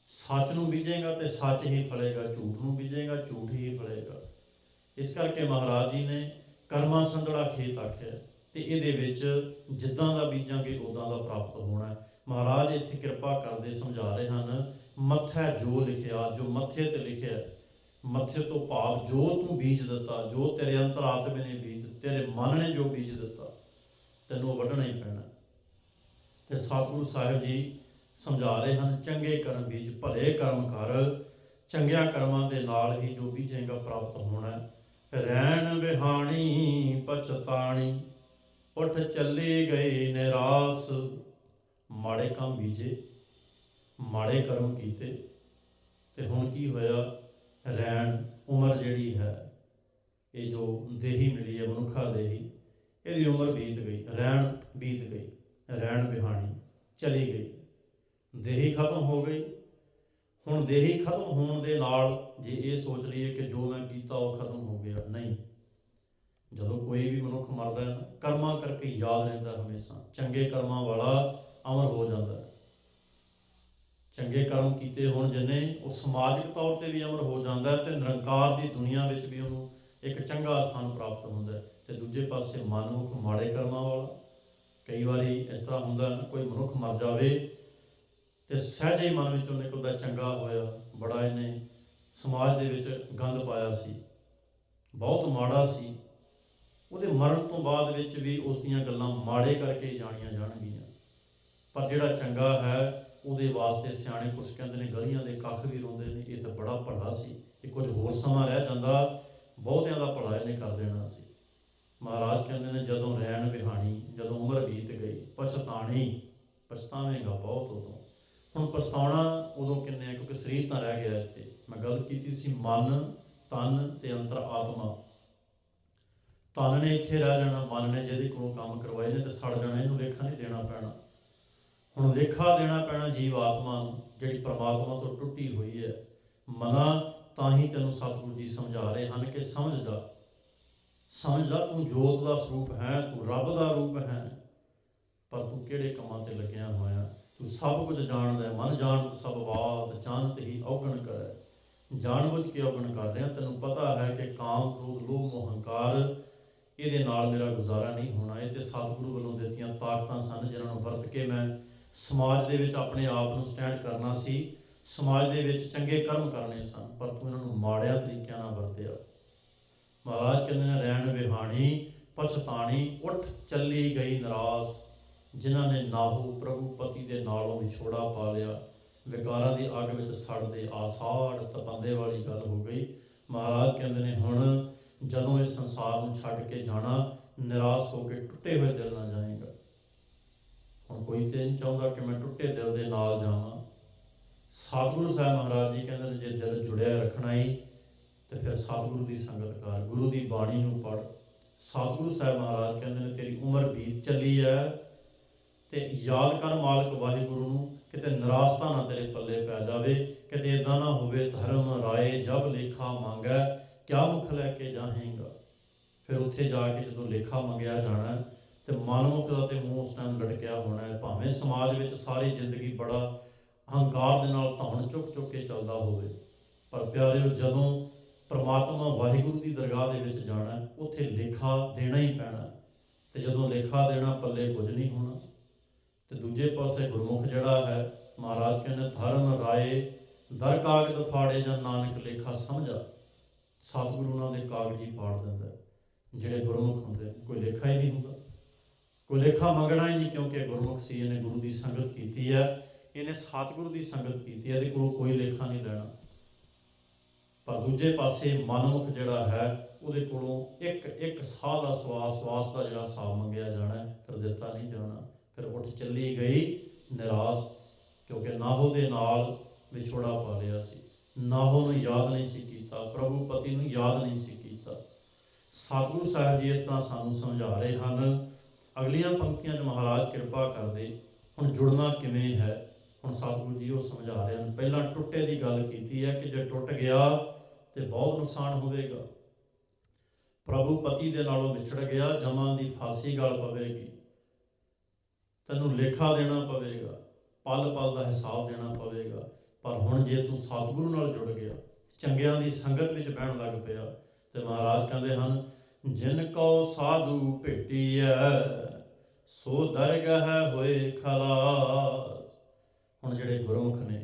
ਸੱਚ ਨੂੰ ਬੀਜੇਗਾ ਤੇ ਸੱਚ ਹੀ ਫਲੇਗਾ, ਝੂਠ ਨੂੰ ਬੀਜੇਗਾ ਝੂਠ ਹੀ ਫਲੇਗਾ। ਇਸ ਕਰਕੇ ਮਹਾਰਾਜ ਜੀ ਨੇ ਕਰਮਾਂ ਸੰਧੜਾ ਖੇਤ ਆਖਿਆ, ਤੇ ਇਹਦੇ ਵਿੱਚ ਜਿੱਦਾਂ ਦਾ ਬੀਜਾਂਗੇ ਉਦਾਂ ਦਾ ਪ੍ਰਾਪਤ ਹੋਣਾ। ਮਹਾਰਾਜ ਇੱਥੇ ਕਿਰਪਾ ਕਰਦੇ ਸਮਝਾ ਰਹੇ ਹਨ, ਮੱਥੈ ਜੋ ਲਿਖਿਆ, ਜੋ ਮੱਥੇ ਤੇ ਲਿਖਿਆ, ਮੱਥੇ ਤੋਂ ਭਾਵ ਜੋ ਤੂੰ ਬੀਜ ਦਿੱਤਾ, ਜੋ ਤੇਰੇ ਅੰਤਰਾਤਮੇ ਨੇ ਬੀਜ, ਤੇਰੇ ਮਨ ਨੇ ਜੋ ਬੀਜ ਦਿੱਤਾ, ਤੈਨੂੰ ਵੱਢਣਾ ਹੀ ਪੈਣਾ। ਤੇ ਸਤਿਗੁਰੂ ਸਾਹਿਬ ਜੀ ਸਮਝਾ ਰਹੇ ਹਨ, ਚੰਗੇ ਕਰਮ ਬੀਜ, ਭਲੇ ਕਰਮ ਕਰ, ਚੰਗਿਆਂ ਕਰਮਾਂ ਦੇ ਨਾਲ ਹੀ ਜੋ ਬੀਜੇਗਾ ਪ੍ਰਾਪਤ ਹੋਣਾ। ਰਹਿਣ ਬਿਹਾਣੀ ਪਛਤਾਣੀ, ਉੱਠ ਚੱਲੀ ਗਈ ਨਿਰਾਸ। ਮਾੜੇ ਕੰਮ ਬੀਜੇ, ਮਾੜੇ ਕਰਮ ਕੀਤੇ, ਤੇ ਹੁਣ ਕੀ ਹੋਇਆ? ਰਹਿਣ, ਉਮਰ ਜਿਹੜੀ ਹੈ, ਇਹ ਜੋ ਦੇਹੀ ਮਿਲੀ ਹੈ ਮਨੁੱਖਾ ਦੇਹੀ, ਇਹਦੀ ਉਮਰ ਬੀਤ ਗਈ, ਰਹਿਣ ਬੀਤ ਗਈ, ਰਹਿਣ ਬਿਹਾਣੀ ਚਲੀ ਗਈ, ਦੇਹੀ ਖਤਮ ਹੋ ਗਈ। ਹੁਣ ਦੇਹੀ ਖਤਮ ਹੋਣ ਦੇ ਨਾਲ ਜੇ ਇਹ ਸੋਚ ਲਈਏ ਕਿ ਜੋ ਮੈਂ ਕੀਤਾ ਉਹ ਖਤਮ ਹੋ ਗਿਆ, ਨਹੀਂ। ਜਦੋਂ ਕੋਈ ਵੀ ਮਨੁੱਖ ਮਰਦਾ ਹੈ, ਕਰਮਾਂ ਕਰਕੇ ਯਾਦ ਰਹਿੰਦਾ ਹਮੇਸ਼ਾ। ਚੰਗੇ ਕਰਮਾਂ ਵਾਲਾ ਅਮਰ ਹੋ ਜਾਂਦਾ ਹੈ। ਚੰਗੇ ਕਰਮ ਕੀਤੇ ਹੋਣ ਜਿੰਨੇ, ਉਹ ਸਮਾਜਿਕ ਤੌਰ ਤੇ ਵੀ ਅਮਰ ਹੋ ਜਾਂਦਾ ਹੈ, ਤੇ ਨਿਰੰਕਾਰ ਦੀ ਦੁਨੀਆ ਵਿੱਚ ਵੀ ਉਹਨੂੰ ਇੱਕ ਚੰਗਾ ਸਥਾਨ ਪ੍ਰਾਪਤ ਹੁੰਦਾ ਹੈ। ਤੇ ਦੂਜੇ ਪਾਸੇ ਮਨਮੁਖ ਮਾੜੇ ਕਰਮਾਂ ਵਾਲਾ, ਕਈ ਵਾਰੀ ਇਸ ਤਰ੍ਹਾਂ ਹੁੰਦਾ, ਕੋਈ ਮਨੁੱਖ ਮਰ ਜਾਵੇ ਤੇ ਸਹਿਜੇ ਹੀ ਮਨ ਵਿੱਚੋਂ ਨਿਕਲਦਾ, ਚੰਗਾ ਹੋਇਆ, ਬੜਾ ਇਹਨੇ ਸਮਾਜ ਦੇ ਵਿੱਚ ਗੰਦ ਪਾਇਆ ਸੀ, ਬਹੁਤ ਮਾੜਾ ਸੀ। ਉਹਦੇ ਮਰਨ ਤੋਂ ਬਾਅਦ ਵਿੱਚ ਵੀ ਉਸ ਦੀਆਂ ਗੱਲਾਂ ਮਾੜੇ ਕਰਕੇ ਜਾਣੀਆਂ ਜਾਣਗੀਆਂ। ਪਰ ਜਿਹੜਾ ਚੰਗਾ ਹੈ, ਉਹਦੇ ਵਾਸਤੇ ਸਿਆਣੇ ਪੁਰਸ਼ ਕਹਿੰਦੇ ਨੇ, ਗਲੀਆਂ ਦੇ ਕੱਖ ਵੀ ਰੋਂਦੇ ਨੇ, ਇਹ ਤਾਂ ਬੜਾ ਭਲਾ ਸੀ, ਇਹ ਕੁਝ ਹੋਰ ਸਮਾਂ ਰਹਿ ਜਾਂਦਾ, ਬਹੁਤਿਆਂ ਦਾ ਭਲਾ ਇਹਨੇ ਕਰ ਦੇਣਾ ਸੀ। ਮਹਾਰਾਜ ਕਹਿੰਦੇ ਨੇ, ਜਦੋਂ ਰਹਿਣ ਬਿਹਾਣੀ, ਜਦੋਂ ਉਮਰ ਬੀਤ ਗਈ, ਪਛਤਾਣੀ, ਪਛਤਾਵੇਂਗਾ ਬਹੁਤ ਉਦੋਂ। ਹੁਣ ਪਛਤਾਉਣਾ ਉਦੋਂ ਕਿੰਨੇ ਆ, ਕਿਉਂਕਿ ਸਰੀਰ ਤਾਂ ਰਹਿ ਗਿਆ ਇੱਥੇ। ਮੈਂ ਗੱਲ ਕੀਤੀ ਸੀ ਮਨ, ਤਨ ਤੇ ਅੰਤਰ ਆਤਮਾ। ਤਨ ਨੇ ਇੱਥੇ ਰਹਿ ਜਾਣਾ, ਮਨ ਨੇ ਜਿਹਦੇ ਕੋਲੋਂ ਕੰਮ ਕਰਵਾਏ ਨੇ ਤੇ ਸੜ ਜਾਣਾ, ਇਹਨੂੰ ਲੇਖਾ ਨਹੀਂ ਦੇਣਾ ਪੈਣਾ। ਹੁਣ ਲੇਖਾ ਦੇਣਾ ਪੈਣਾ ਜੀਵ ਆਤਮਾ ਨੂੰ, ਜਿਹੜੀ ਪਰਮਾਤਮਾ ਤੋਂ ਟੁੱਟੀ ਹੋਈ ਹੈ। ਮਨਾ ਤਾਂ ਹੀ ਤੈਨੂੰ ਸਤਿਗੁਰੂ ਜੀ ਸਮਝਾ ਰਹੇ ਹਨ ਕਿ ਸਮਝ ਜਾ, ਸਮਝ ਜਾ, ਤੂੰ ਜੋਤ ਦਾ ਸਰੂਪ ਹੈ, ਤੂੰ ਰੱਬ ਦਾ ਰੂਪ ਹੈ, ਪਰ ਤੂੰ ਕਿਹੜੇ ਕੰਮਾਂ ਤੇ ਲੱਗਿਆ ਹੋਇਆ। ਤੂੰ ਸਭ ਕੁਝ ਜਾਣਦਾ, ਮਨ ਜਾਣਤ ਸਭ ਬਾਤ, ਜਾਣਤ ਹੀ ਔਗਣ ਕਰੈ। ਜਾਣ ਬੁੱਝ ਕੇ ਔਗਣ ਕਰ ਰਿਹਾ। ਤੈਨੂੰ ਪਤਾ ਹੈ ਕਿ ਕਾਮ ਕ੍ਰੋਧ ਲੋਭ ਮੋਹ ਹੰਕਾਰ, ਇਹਦੇ ਨਾਲ ਮੇਰਾ ਗੁਜ਼ਾਰਾ ਨਹੀਂ ਹੋਣਾ। ਇਹ ਤੇ ਸਤਿਗੁਰੂ ਵੱਲੋਂ ਦਿੱਤੀਆਂ ਤਾਕਤਾਂ ਸਨ, ਜਿਨ੍ਹਾਂ ਨੂੰ ਵਰਤ ਕੇ ਮੈਂ ਸਮਾਜ ਦੇ ਵਿੱਚ ਆਪਣੇ ਆਪ ਨੂੰ ਸਟੈਂਡ ਕਰਨਾ ਸੀ, ਸਮਾਜ ਦੇ ਵਿੱਚ ਚੰਗੇ ਕਰਮ ਕਰਨੇ ਸਨ, ਪਰ ਤੂੰ ਇਹਨਾਂ ਨੂੰ ਮਾੜਿਆਂ ਤਰੀਕਿਆਂ ਨਾਲ ਵਰਤਿਆ। ਮਹਾਰਾਜ ਕਹਿੰਦੇ ਨੇ, ਰਹਿਣ ਬਿਹਾਣੀ ਪਛਤਾਣੀ, ਉੱਠ ਚੱਲੀ ਗਈ ਨਿਰਾਸ। ਜਿਨ੍ਹਾਂ ਨੇ ਨਾਹੂ ਪ੍ਰਭੂ ਪਤੀ ਦੇ ਨਾਲੋਂ ਵਿਛੋੜਾ ਪਾ ਲਿਆ, ਵਿਕਾਰਾਂ ਦੀ ਅੱਗ ਵਿੱਚ ਸੜਦੇ, ਆਸਾੜ ਤਪੰਦੇ ਵਾਲੀ ਗੱਲ ਹੋ ਗਈ। ਮਹਾਰਾਜ ਕਹਿੰਦੇ ਨੇ ਹੁਣ ਜਦੋਂ ਇਸ ਸੰਸਾਰ ਨੂੰ ਛੱਡ ਕੇ ਜਾਣਾ, ਨਿਰਾਸ਼ ਹੋ ਕੇ ਟੁੱਟੇ ਹੋਏ ਦਿਲ ਨਾਲ ਜਾਏਗਾ। ਹੁਣ ਕੋਈ ਤੇ ਨਹੀਂ ਚਾਹੁੰਦਾ ਕਿ ਮੈਂ ਟੁੱਟੇ ਦਿਲ ਦੇ ਨਾਲ ਜਾਵਾਂ। ਸਤਿਗੁਰੂ ਸਾਹਿਬ ਮਹਾਰਾਜ ਜੀ ਕਹਿੰਦੇ ਨੇ ਜੇ ਦਿਲ ਜੁੜਿਆ ਰੱਖਣਾ ਹੀ ਤੇ ਫਿਰ ਸਤਿਗੁਰੂ ਦੀ ਸੰਗਤ ਕਰ, ਗੁਰੂ ਦੀ ਬਾਣੀ ਨੂੰ ਪੜ੍ਹ। ਸਤਿਗੁਰੂ ਸਾਹਿਬ ਮਹਾਰਾਜ ਕਹਿੰਦੇ ਨੇ ਤੇਰੀ ਉਮਰ ਬੀਤ ਚੱਲੀ ਹੈ ਤੇ ਯਾਦ ਕਰ ਮਾਲਕ ਵਾਹਿਗੁਰੂ ਨੂੰ, ਕਿਤੇ ਨਿਰਾਸ਼ਤਾ ਨਾ ਤੇਰੇ ਪੱਲੇ ਪੈ ਜਾਵੇ, ਕਿਤੇ ਇੱਦਾਂ ਨਾ ਹੋਵੇ ਧਰਮ ਰਾਏ ਜਬ ਲੇਖਾ ਮੰਗੈ ਕਿਆ ਮੁਖ ਲੈ ਕੇ ਜਾਹੇਂਗਾ। ਫਿਰ ਉੱਥੇ ਜਾ ਕੇ ਜਦੋਂ ਲੇਖਾ ਮੰਗਿਆ ਜਾਣਾ ਤੇ ਮਨਮੁਖ ਦਾ ਤੇ ਮੂੰਹ ਉਸ ਟਾਈਮ ਲਟਕਿਆ ਹੋਣਾ ਹੈ। ਭਾਵੇਂ ਸਮਾਜ ਵਿੱਚ ਸਾਰੀ ਜ਼ਿੰਦਗੀ ਬੜਾ ਅਹੰਕਾਰ ਦੇ ਨਾਲ ਧੌਣ ਚੁੱਕ ਚੁੱਕ ਕੇ ਚੱਲਦਾ ਹੋਵੇ, ਪਰ ਪਿਆਰਿਓ ਜਦੋਂ ਪਰਮਾਤਮਾ ਵਾਹਿਗੁਰੂ ਦੀ ਦਰਗਾਹ ਦੇ ਵਿੱਚ ਜਾਣਾ, ਉੱਥੇ ਲੇਖਾ ਦੇਣਾ ਹੀ ਪੈਣਾ। ਤੇ ਜਦੋਂ ਲੇਖਾ ਦੇਣਾ ਪੱਲੇ ਕੁਝ ਨਹੀਂ ਹੋਣਾ। ਤੇ ਦੂਜੇ ਪਾਸੇ ਗੁਰਮੁਖ ਜਿਹੜਾ ਹੈ, ਮਹਾਰਾਜ ਕਹਿੰਦੇ ਧਰਮ ਰਾਏ ਦਰ ਕਾਗਦ ਫਾੜੇ ਜਾਂ ਨਾਨਕ ਲੇਖਾ ਸਮਝਾ। ਸਤਿਗੁਰੂ ਉਹਨਾਂ ਦੇ ਕਾਗਜ਼ ਹੀ ਫਾੜ ਦਿੰਦਾ। ਜਿਹੜੇ ਗੁਰਮੁਖ ਹੁੰਦੇ ਕੋਈ ਲੇਖਾ ਹੀ ਨਹੀਂ ਹੁੰਦਾ, ਕੋਈ ਲੇਖਾ ਮੰਗਣਾ ਹੀ ਨਹੀਂ, ਕਿਉਂਕਿ ਗੁਰਮੁਖ ਸੀ, ਇਹਨੇ ਗੁਰੂ ਦੀ ਸੰਗਤ ਕੀਤੀ ਹੈ, ਇਹਨੇ ਸਤਿਗੁਰੂ ਦੀ ਸੰਗਤ ਕੀਤੀ ਹੈ, ਇਹਦੇ ਕੋਲੋਂ ਕੋਈ ਲੇਖਾ ਨਹੀਂ ਲੈਣਾ। ਪਰ ਦੂਜੇ ਪਾਸੇ ਮਨਮੁਖ ਜਿਹੜਾ ਹੈ, ਉਹਦੇ ਕੋਲੋਂ ਇੱਕ ਸਾਹ ਦਾ ਸਵਾਸ ਦਾ ਜਿਹੜਾ ਹਿਸਾਬ ਮੰਗਿਆ ਜਾਣਾ, ਫਿਰ ਦਿੱਤਾ ਨਹੀਂ ਜਾਣਾ। ਫਿਰ ਉੱਠ ਚੱਲੀ ਗਈ ਨਿਰਾਸ਼, ਕਿਉਂਕਿ ਨਾਹੋ ਦੇ ਨਾਲ ਵਿਛੋੜਾ ਪਾ ਲਿਆ ਸੀ, ਨਾਹੋ ਨੂੰ ਯਾਦ ਨਹੀਂ ਸੀ ਕੀਤਾ, ਪ੍ਰਭੂ ਪਤੀ ਨੂੰ ਯਾਦ ਨਹੀਂ ਸੀ ਕੀਤਾ। ਸਤਿਗੁਰੂ ਸਾਹਿਬ ਜੀ ਇਸ ਤਰ੍ਹਾਂ ਸਾਨੂੰ ਸਮਝਾ ਰਹੇ ਹਨ। ਅਗਲੀਆਂ ਪੰਕਤੀਆਂ 'ਚ ਮਹਾਰਾਜ ਕਿਰਪਾ ਕਰਦੇ ਹੁਣ ਜੁੜਨਾ ਕਿਵੇਂ ਹੈ, ਹੁਣ ਸਤਿਗੁਰੂ ਜੀ ਉਹ ਸਮਝਾ ਰਹੇ ਹਨ। ਪਹਿਲਾਂ ਟੁੱਟੇ ਦੀ ਗੱਲ ਕੀਤੀ ਹੈ ਕਿ ਜੇ ਟੁੱਟ ਗਿਆ ਤੇ ਬਹੁਤ ਨੁਕਸਾਨ ਹੋਵੇਗਾ। ਪ੍ਰਭੂ ਪਤੀ ਦੇ ਨਾਲੋਂ ਵਿਛੜ ਗਿਆ, ਜਮਾਂ ਦੀ ਫਾਂਸੀ ਗਲ ਪਵੇਗੀ, ਤੈਨੂੰ ਲੇਖਾ ਦੇਣਾ ਪਵੇਗਾ, ਪਲ ਪਲ ਦਾ ਹਿਸਾਬ ਦੇਣਾ ਪਵੇਗਾ। ਪਰ ਹੁਣ ਜੇ ਤੂੰ ਸਤਿਗੁਰੂ ਨਾਲ ਜੁੜ ਗਿਆ, ਚੰਗਿਆਂ ਦੀ ਸੰਗਤ ਵਿੱਚ ਬਹਿਣ ਲੱਗ ਪਿਆ, ਤੇ ਮਹਾਰਾਜ ਕਹਿੰਦੇ ਹਨ ਜਿਨ ਕਉ ਸਾਧੂ ਭੇਟੀਐ ਸੋ ਦਰਗਹਿ ਹੋਏ ਖਲਾਸ। ਹੁਣ ਜਿਹੜੇ ਗੁਰਮੁਖ ਨੇ,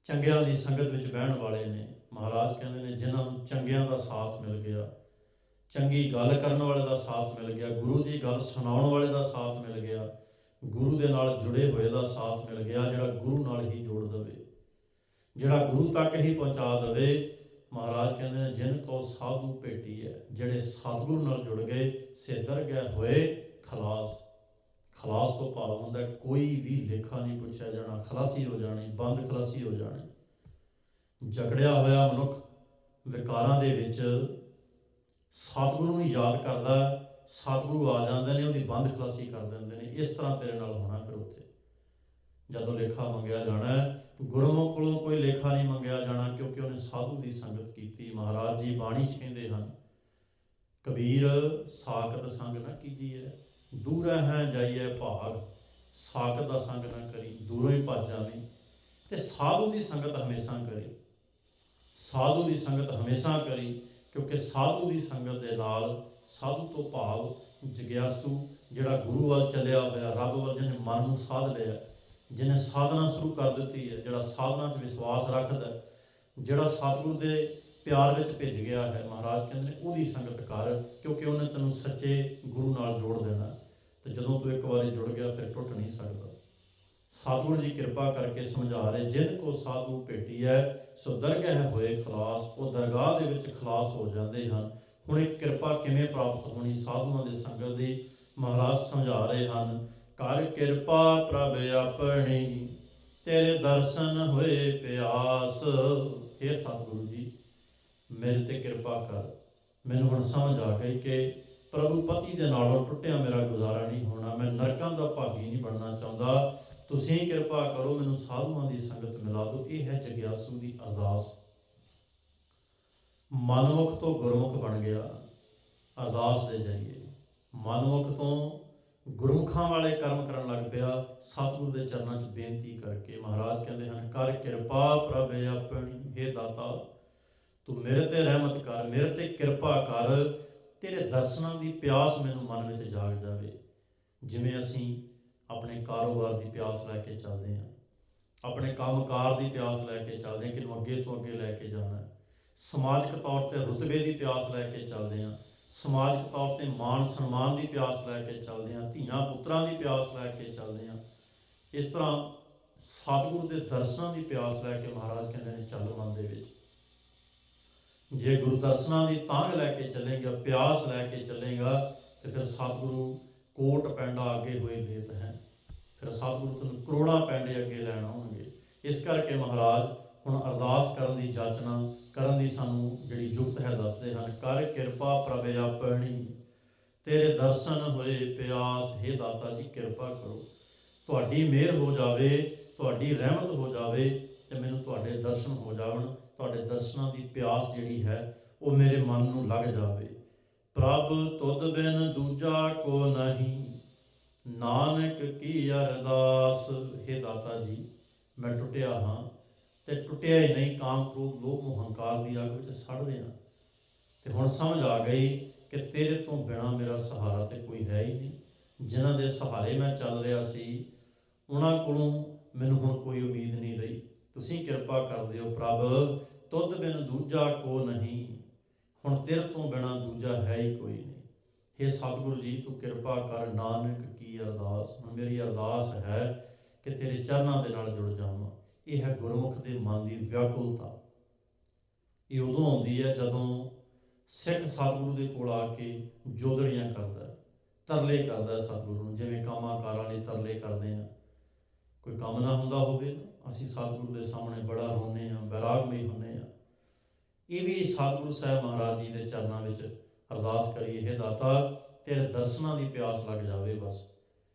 ਚੰਗਿਆਂ ਦੀ ਸੰਗਤ ਵਿੱਚ ਬਹਿਣ ਵਾਲੇ ਨੇ, ਮਹਾਰਾਜ ਕਹਿੰਦੇ ਨੇ ਜਿਨ੍ਹਾਂ ਨੂੰ ਚੰਗਿਆਂ ਦਾ ਸਾਥ ਮਿਲ ਗਿਆ, ਚੰਗੀ ਗੱਲ ਕਰਨ ਵਾਲੇ ਦਾ ਸਾਥ ਮਿਲ ਗਿਆ, ਗੁਰੂ ਦੀ ਗੱਲ ਸੁਣਾਉਣ ਵਾਲੇ ਦਾ ਸਾਥ ਮਿਲ ਗਿਆ, ਗੁਰੂ ਦੇ ਨਾਲ ਜੁੜੇ ਹੋਏ ਦਾ ਸਾਥ ਮਿਲ ਗਿਆ, ਜਿਹੜਾ ਗੁਰੂ ਨਾਲ ਹੀ ਜੋੜ ਦੇਵੇ, ਜਿਹੜਾ ਗੁਰੂ ਤੱਕ ਹੀ ਪਹੁੰਚਾ ਦੇਵੇ। ਮਹਾਰਾਜ ਕਹਿੰਦੇ ਨੇ ਜਿਨ ਕੋ ਸਾਧੂ ਭੇਟੀ ਹੈ, ਜਿਹੜੇ ਸਤਿਗੁਰੂ ਨਾਲ ਜੁੜ ਗਏ, ਸੇ ਦਰਗਹਿ ਹੋਏ ਖਲਾਸ। ਖਲਾਸ ਤੋਂ ਭਾਵ ਹੁੰਦਾ ਕੋਈ ਵੀ ਲੇਖਾ ਨਹੀਂ ਪੁੱਛਿਆ ਜਾਣਾ, ਖਲਾਸੀ ਹੋ ਜਾਣੀ, ਬੰਦ ਖਲਾਸੀ ਹੋ ਜਾਣੀ। ਜਕੜਿਆ ਹੋਇਆ ਮਨੁੱਖ ਵਿਕਾਰਾਂ ਦੇ ਵਿੱਚ ਸਤਿਗੁਰੂ ਨੂੰ ਯਾਦ ਕਰਦਾ, ਸਤਿਗੁਰੂ ਆ ਜਾਂਦੇ ਨੇ, ਉਹਦੀ ਬੰਦ ਖਲਾਸੀ ਕਰ ਦਿੰਦੇ ਨੇ। ਇਸ ਤਰ੍ਹਾਂ ਤੇਰੇ ਨਾਲ ਹੋਣਾ। ਫਿਰ ਉੱਥੇ ਜਦੋਂ ਲੇਖਾ ਮੰਗਿਆ ਜਾਣਾ, ਗੁਰਮੁਖ ਕੋਲੋਂ ਕੋਈ ਲੇਖਾ ਨਹੀਂ ਮੰਗਿਆ ਜਾਣਾ, ਕਿਉਂਕਿ ਉਹਨੇ ਸਾਧੂ ਦੀ ਸੰਗਤ ਕੀਤੀ। ਮਹਾਰਾਜ ਜੀ ਬਾਣੀ 'ਚ ਕਹਿੰਦੇ ਹਨ, ਕਬੀਰ ਸਾਕਤ ਸੰਗ ਨਾ ਕੀਜੀਐ, ਦੂਰੈ ਹੈ ਜਾਈਐ ਭਾਗ। ਸਾਕਤ ਦਾ ਸੰਗ ਨਾ ਕਰੀ, ਦੂਰੋਂ ਹੀ ਭੱਜ ਜਾਵੀਂ, ਤੇ ਸਾਧੂ ਦੀ ਸੰਗਤ ਹਮੇਸ਼ਾ ਕਰੀ। ਸਾਧੂ ਦੀ ਸੰਗਤ ਹਮੇਸ਼ਾ ਕਰੀ, ਕਿਉਂਕਿ ਸਾਧੂ ਦੀ ਸੰਗਤ ਦੇ ਨਾਲ, ਸਾਧੂ ਤੋਂ ਭਾਵ ਜਗਿਆਸੂ, ਜਿਹੜਾ ਗੁਰੂ ਵੱਲ ਚੱਲਿਆ ਹੋਇਆ, ਰੱਬ ਵੱਲ ਜਿਹਨੇ ਮਨ ਨੂੰ ਸਾਧ ਲਿਆ, ਜਿਹਨੇ ਸਾਧਨਾ ਸ਼ੁਰੂ ਕਰ ਦਿੱਤੀ ਹੈ, ਜਿਹੜਾ ਸਾਧਨਾ 'ਚ ਵਿਸ਼ਵਾਸ ਰੱਖਦਾ, ਜਿਹੜਾ ਸਤਿਗੁਰੂ ਦੇ ਪਿਆਰ ਵਿੱਚ ਭਿੱਜ ਗਿਆ ਹੈ, ਮਹਾਰਾਜ ਕਹਿੰਦੇ ਨੇ ਉਹਦੀ ਸੰਗਤ ਕਰ, ਕਿਉਂਕਿ ਉਹਨੇ ਤੈਨੂੰ ਸੱਚੇ ਗੁਰੂ ਨਾਲ ਜੋੜ ਦੇਣਾ। ਤੇ ਜਦੋਂ ਤੂੰ ਇੱਕ ਵਾਰੀ ਜੁੜ ਗਿਆ ਫਿਰ ਟੁੱਟ ਨਹੀਂ ਸਕਦਾ। ਸਤਿਗੁਰੂ ਜੀ ਕਿਰਪਾ ਕਰਕੇ ਸਮਝਾ ਰਹੇ, ਜਿਨ ਕੋ ਸਾਧੂ ਭੇਟੀ ਹੈ ਸੋ ਦਰਗਹਿ ਹੋਏ ਖਲਾਸ। ਉਹ ਦਰਗਾਹ ਦੇ ਵਿੱਚ ਖਲਾਸ ਹੋ ਜਾਂਦੇ ਹਨ। ਹੁਣ ਇਹ ਕਿਰਪਾ ਕਿਵੇਂ ਪ੍ਰਾਪਤ ਹੋਣੀ ਸਾਧੂਆਂ ਦੀ ਸੰਗਤ ਦੀ, ਮਹਾਰਾਜ ਸਮਝਾ ਰਹੇ ਹਨ। ਕਰ ਕਿਰਪਾ ਪ੍ਰਭ ਆਪਣੀ, ਤੇਰੇ ਦਰਸ਼ਨ ਹੋਏ ਪਿਆਸ। ਇਹ ਸਤਿਗੁਰੂ ਜੀ ਮੇਰੇ ਤੇ ਕਿਰਪਾ ਕਰ, ਮੈਨੂੰ ਹੁਣ ਸਮਝ ਆ ਗਈ ਕਿ ਪ੍ਰਭੂ ਪਤੀ ਦੇ ਨਾਲੋਂ ਟੁੱਟਿਆ ਮੇਰਾ ਗੁਜ਼ਾਰਾ ਨਹੀਂ ਹੋਣਾ, ਮੈਂ ਨਰਕਾਂ ਦਾ ਭਾਗੀ ਨਹੀਂ ਬਣਨਾ ਚਾਹੁੰਦਾ, ਤੁਸੀਂ ਕਿਰਪਾ ਕਰੋ, ਮੈਨੂੰ ਸਾਧੂਆਂ ਦੀ ਸੰਗਤ ਮਿਲਾ ਦਿਓ। ਇਹ ਹੈ ਜਗਿਆਸੂ ਦੀ ਅਰਦਾਸ। ਮਨਮੁਖ ਤੋਂ ਗੁਰਮੁਖ ਬਣ ਗਿਆ ਅਰਦਾਸ ਦੇ ਜ਼ਰੀਏ, ਮਨਮੁਖ ਤੋਂ ਗੁਰਮੁਖਾਂ ਵਾਲੇ ਕਰਮ ਕਰਨ ਲੱਗ ਪਿਆ, ਸਤਿਗੁਰੂ ਦੇ ਚਰਨਾਂ 'ਚ ਬੇਨਤੀ ਕਰਕੇ। ਮਹਾਰਾਜ ਕਹਿੰਦੇ ਹਨ, ਕਰ ਕਿਰਪਾ ਪ੍ਰਭ ਆਪਣੀ, ਹੇ ਦਾਤਾ ਤੂੰ ਮੇਰੇ ਤੇ ਰਹਿਮਤ ਕਰ, ਮੇਰੇ ਤੇ ਕਿਰਪਾ ਕਰ, ਤੇਰੇ ਦਰਸ਼ਨਾਂ ਦੀ ਪਿਆਸ ਮੈਨੂੰ ਮਨ ਵਿੱਚ ਜਾਗ ਜਾਵੇ। ਜਿਵੇਂ ਅਸੀਂ ਆਪਣੇ ਕਾਰੋਬਾਰ ਦੀ ਪਿਆਸ ਲੈ ਕੇ ਚੱਲਦੇ ਹਾਂ, ਆਪਣੇ ਕੰਮਕਾਰ ਦੀ ਪਿਆਸ ਲੈ ਕੇ ਚੱਲਦੇ ਹਾਂ ਕਿ ਨੂੰ ਅੱਗੇ ਤੋਂ ਅੱਗੇ ਲੈ ਕੇ ਜਾਣਾ ਹੈ, ਸਮਾਜਿਕ ਤੌਰ 'ਤੇ ਰੁਤਬੇ ਦੀ ਪਿਆਸ ਲੈ ਕੇ ਚੱਲਦੇ ਹਾਂ, ਸਮਾਜਿਕ ਤੌਰ 'ਤੇ ਮਾਣ ਸਨਮਾਨ ਦੀ ਪਿਆਸ ਲੈ ਕੇ ਚੱਲਦੇ ਹਾਂ, ਧੀਆਂ ਪੁੱਤਰਾਂ ਦੀ ਪਿਆਸ ਲੈ ਕੇ ਚੱਲਦੇ ਹਾਂ। ਇਸ ਤਰ੍ਹਾਂ ਸਤਿਗੁਰੂ ਦੇ ਦਰਸ਼ਨਾਂ ਦੀ ਪਿਆਸ ਲੈ ਕੇ ਮਹਾਰਾਜ ਕਹਿੰਦੇ ਨੇ ਚੱਲ ਮਨ ਦੇ ਵਿੱਚ। ਜੇ ਗੁਰੂ ਦਰਸ਼ਨਾਂ ਦੀ ਤਾਂਘ ਲੈ ਕੇ ਚੱਲੇਗਾ, ਪਿਆਸ ਲੈ ਕੇ ਚੱਲੇਗਾ, ਤੇ ਫਿਰ ਸਤਿਗੁਰੂ ਕੋਟ ਪੈਂਡਾ ਅੱਗੇ ਹੋਏ ਲੇਤ ਹੈ। ਫਿਰ ਸਤਿਗੁਰੂ ਤੈਨੂੰ ਕਰੋੜਾਂ ਪੈਂਡੇ ਅੱਗੇ ਲੈਣ ਆਉਣਗੇ। ਇਸ ਕਰਕੇ ਮਹਾਰਾਜ ਹੁਣ ਅਰਦਾਸ ਕਰਨ ਦੀ ਜਾਚਨਾ ਕਰਨ ਦੀ ਸਾਨੂੰ ਜਿਹੜੀ ਯੁਕਤ ਹੈ ਦੱਸਦੇ ਹਨ। ਕਰ ਕਿਰਪਾ ਪ੍ਰਭ ਆਪਣੀ, ਤੇਰੇ ਦਰਸ਼ਨ ਹੋਏ ਪਿਆਸ, ਹੇ ਦਾਤਾ ਜੀ ਕਿਰਪਾ ਕਰੋ। ਤੁਹਾਡੀ ਮਿਹਰ ਹੋ ਜਾਵੇ, ਤੁਹਾਡੀ ਰਹਿਮਤ ਹੋ ਜਾਵੇ, ਤੇ ਮੈਨੂੰ ਤੁਹਾਡੇ ਦਰਸ਼ਨ ਹੋ ਜਾਵਣ। ਤੁਹਾਡੇ ਦਰਸ਼ਨਾਂ ਦੀ ਪਿਆਸ ਜਿਹੜੀ ਹੈ ਉਹ ਮੇਰੇ ਮਨ ਨੂੰ ਲੱਗ ਜਾਵੇ। ਪ੍ਰਭ ਤੁਧ ਬਿਨ ਦੂਜਾ ਕੋ ਨਹੀਂ, ਨਾਨਕ ਕੀ ਅਰਦਾਸ। ਹੇ ਦਾਤਾ ਜੀ ਮੈਂ ਟੁੱਟਿਆ ਹਾਂ, ਤੇ ਟੁੱਟਿਆ ਹੀ ਨਹੀਂ, ਕਾਮ ਕ੍ਰੋਧ ਲੋਭ ਮੋਹ ਹੰਕਾਰ ਦੀ ਅੱਗ ਵਿੱਚ ਸੜ ਰਿਹਾ। ਤੇ ਹੁਣ ਸਮਝ ਆ ਗਈ ਕਿ ਤੇਰੇ ਤੋਂ ਬਿਨਾਂ ਮੇਰਾ ਸਹਾਰਾ ਤੇ ਕੋਈ ਹੈ ਹੀ ਨਹੀਂ। ਜਿਨ੍ਹਾਂ ਦੇ ਸਹਾਰੇ ਮੈਂ ਚੱਲ ਰਿਹਾ ਸੀ ਉਹਨਾਂ ਕੋਲੋਂ ਮੈਨੂੰ ਹੁਣ ਕੋਈ ਉਮੀਦ ਨਹੀਂ ਰਹੀ। ਤੁਸੀਂ ਕਿਰਪਾ ਕਰ ਦਿਓ ਪ੍ਰਭ, ਤੁਧ ਬਿਨ ਦੂਜਾ ਕੋ ਨਹੀਂ, ਹੁਣ ਤੇਰੇ ਤੋਂ ਬਿਨਾਂ ਦੂਜਾ ਹੈ ਹੀ ਕੋਈ ਨਹੀਂ। ਹੇ ਸਤਿਗੁਰੂ ਜੀ ਤੂੰ ਕਿਰਪਾ ਕਰ, ਨਾਨਕ ਕੀ ਅਰਦਾਸ। ਹੁਣ ਮੇਰੀ ਅਰਦਾਸ ਹੈ ਕਿ ਤੇਰੇ ਚਰਨਾਂ ਦੇ ਨਾਲ ਜੁੜ ਜਾਵਾਂ। ਇਹ ਹੈ ਗੁਰਮੁਖ ਦੇ ਮਨ ਦੀ ਵਿਆਕੁਲਤਾ। ਇਹ ਉਦੋਂ ਆਉਂਦੀ ਹੈ ਜਦੋਂ ਸਿੱਖ ਸਤਿਗੁਰੂ ਦੇ ਕੋਲ ਆ ਕੇ ਜੋਦੜੀਆਂ ਕਰਦਾ, ਤਰਲੇ ਕਰਦਾ ਸਤਿਗੁਰੂ ਨੂੰ, ਜਿਵੇਂ ਕੰਮਾਂ ਕਾਰਾਂ ਲਈ ਤਰਲੇ ਕਰਦੇ ਹਾਂ। ਕੋਈ ਕੰਮ ਨਾ ਹੁੰਦਾ ਹੋਵੇ ਅਸੀਂ ਸਤਿਗੁਰੂ ਦੇ ਸਾਹਮਣੇ ਬੜਾ ਰੋਂਦੇ ਹਾਂ, ਬੈਰਾਗਮਈ ਹੁੰਦੇ ਹਾਂ। ਇਹ ਵੀ ਸਤਿਗੁਰੂ ਸਾਹਿਬ ਮਹਾਰਾਜ ਜੀ ਦੇ ਚਰਨਾਂ ਵਿੱਚ ਅਰਦਾਸ ਕਰੀਏ, ਹੇ ਦਾਤਾ ਤੇਰੇ ਦਰਸ਼ਨਾਂ ਦੀ ਪਿਆਸ ਲੱਗ ਜਾਵੇ ਬਸ,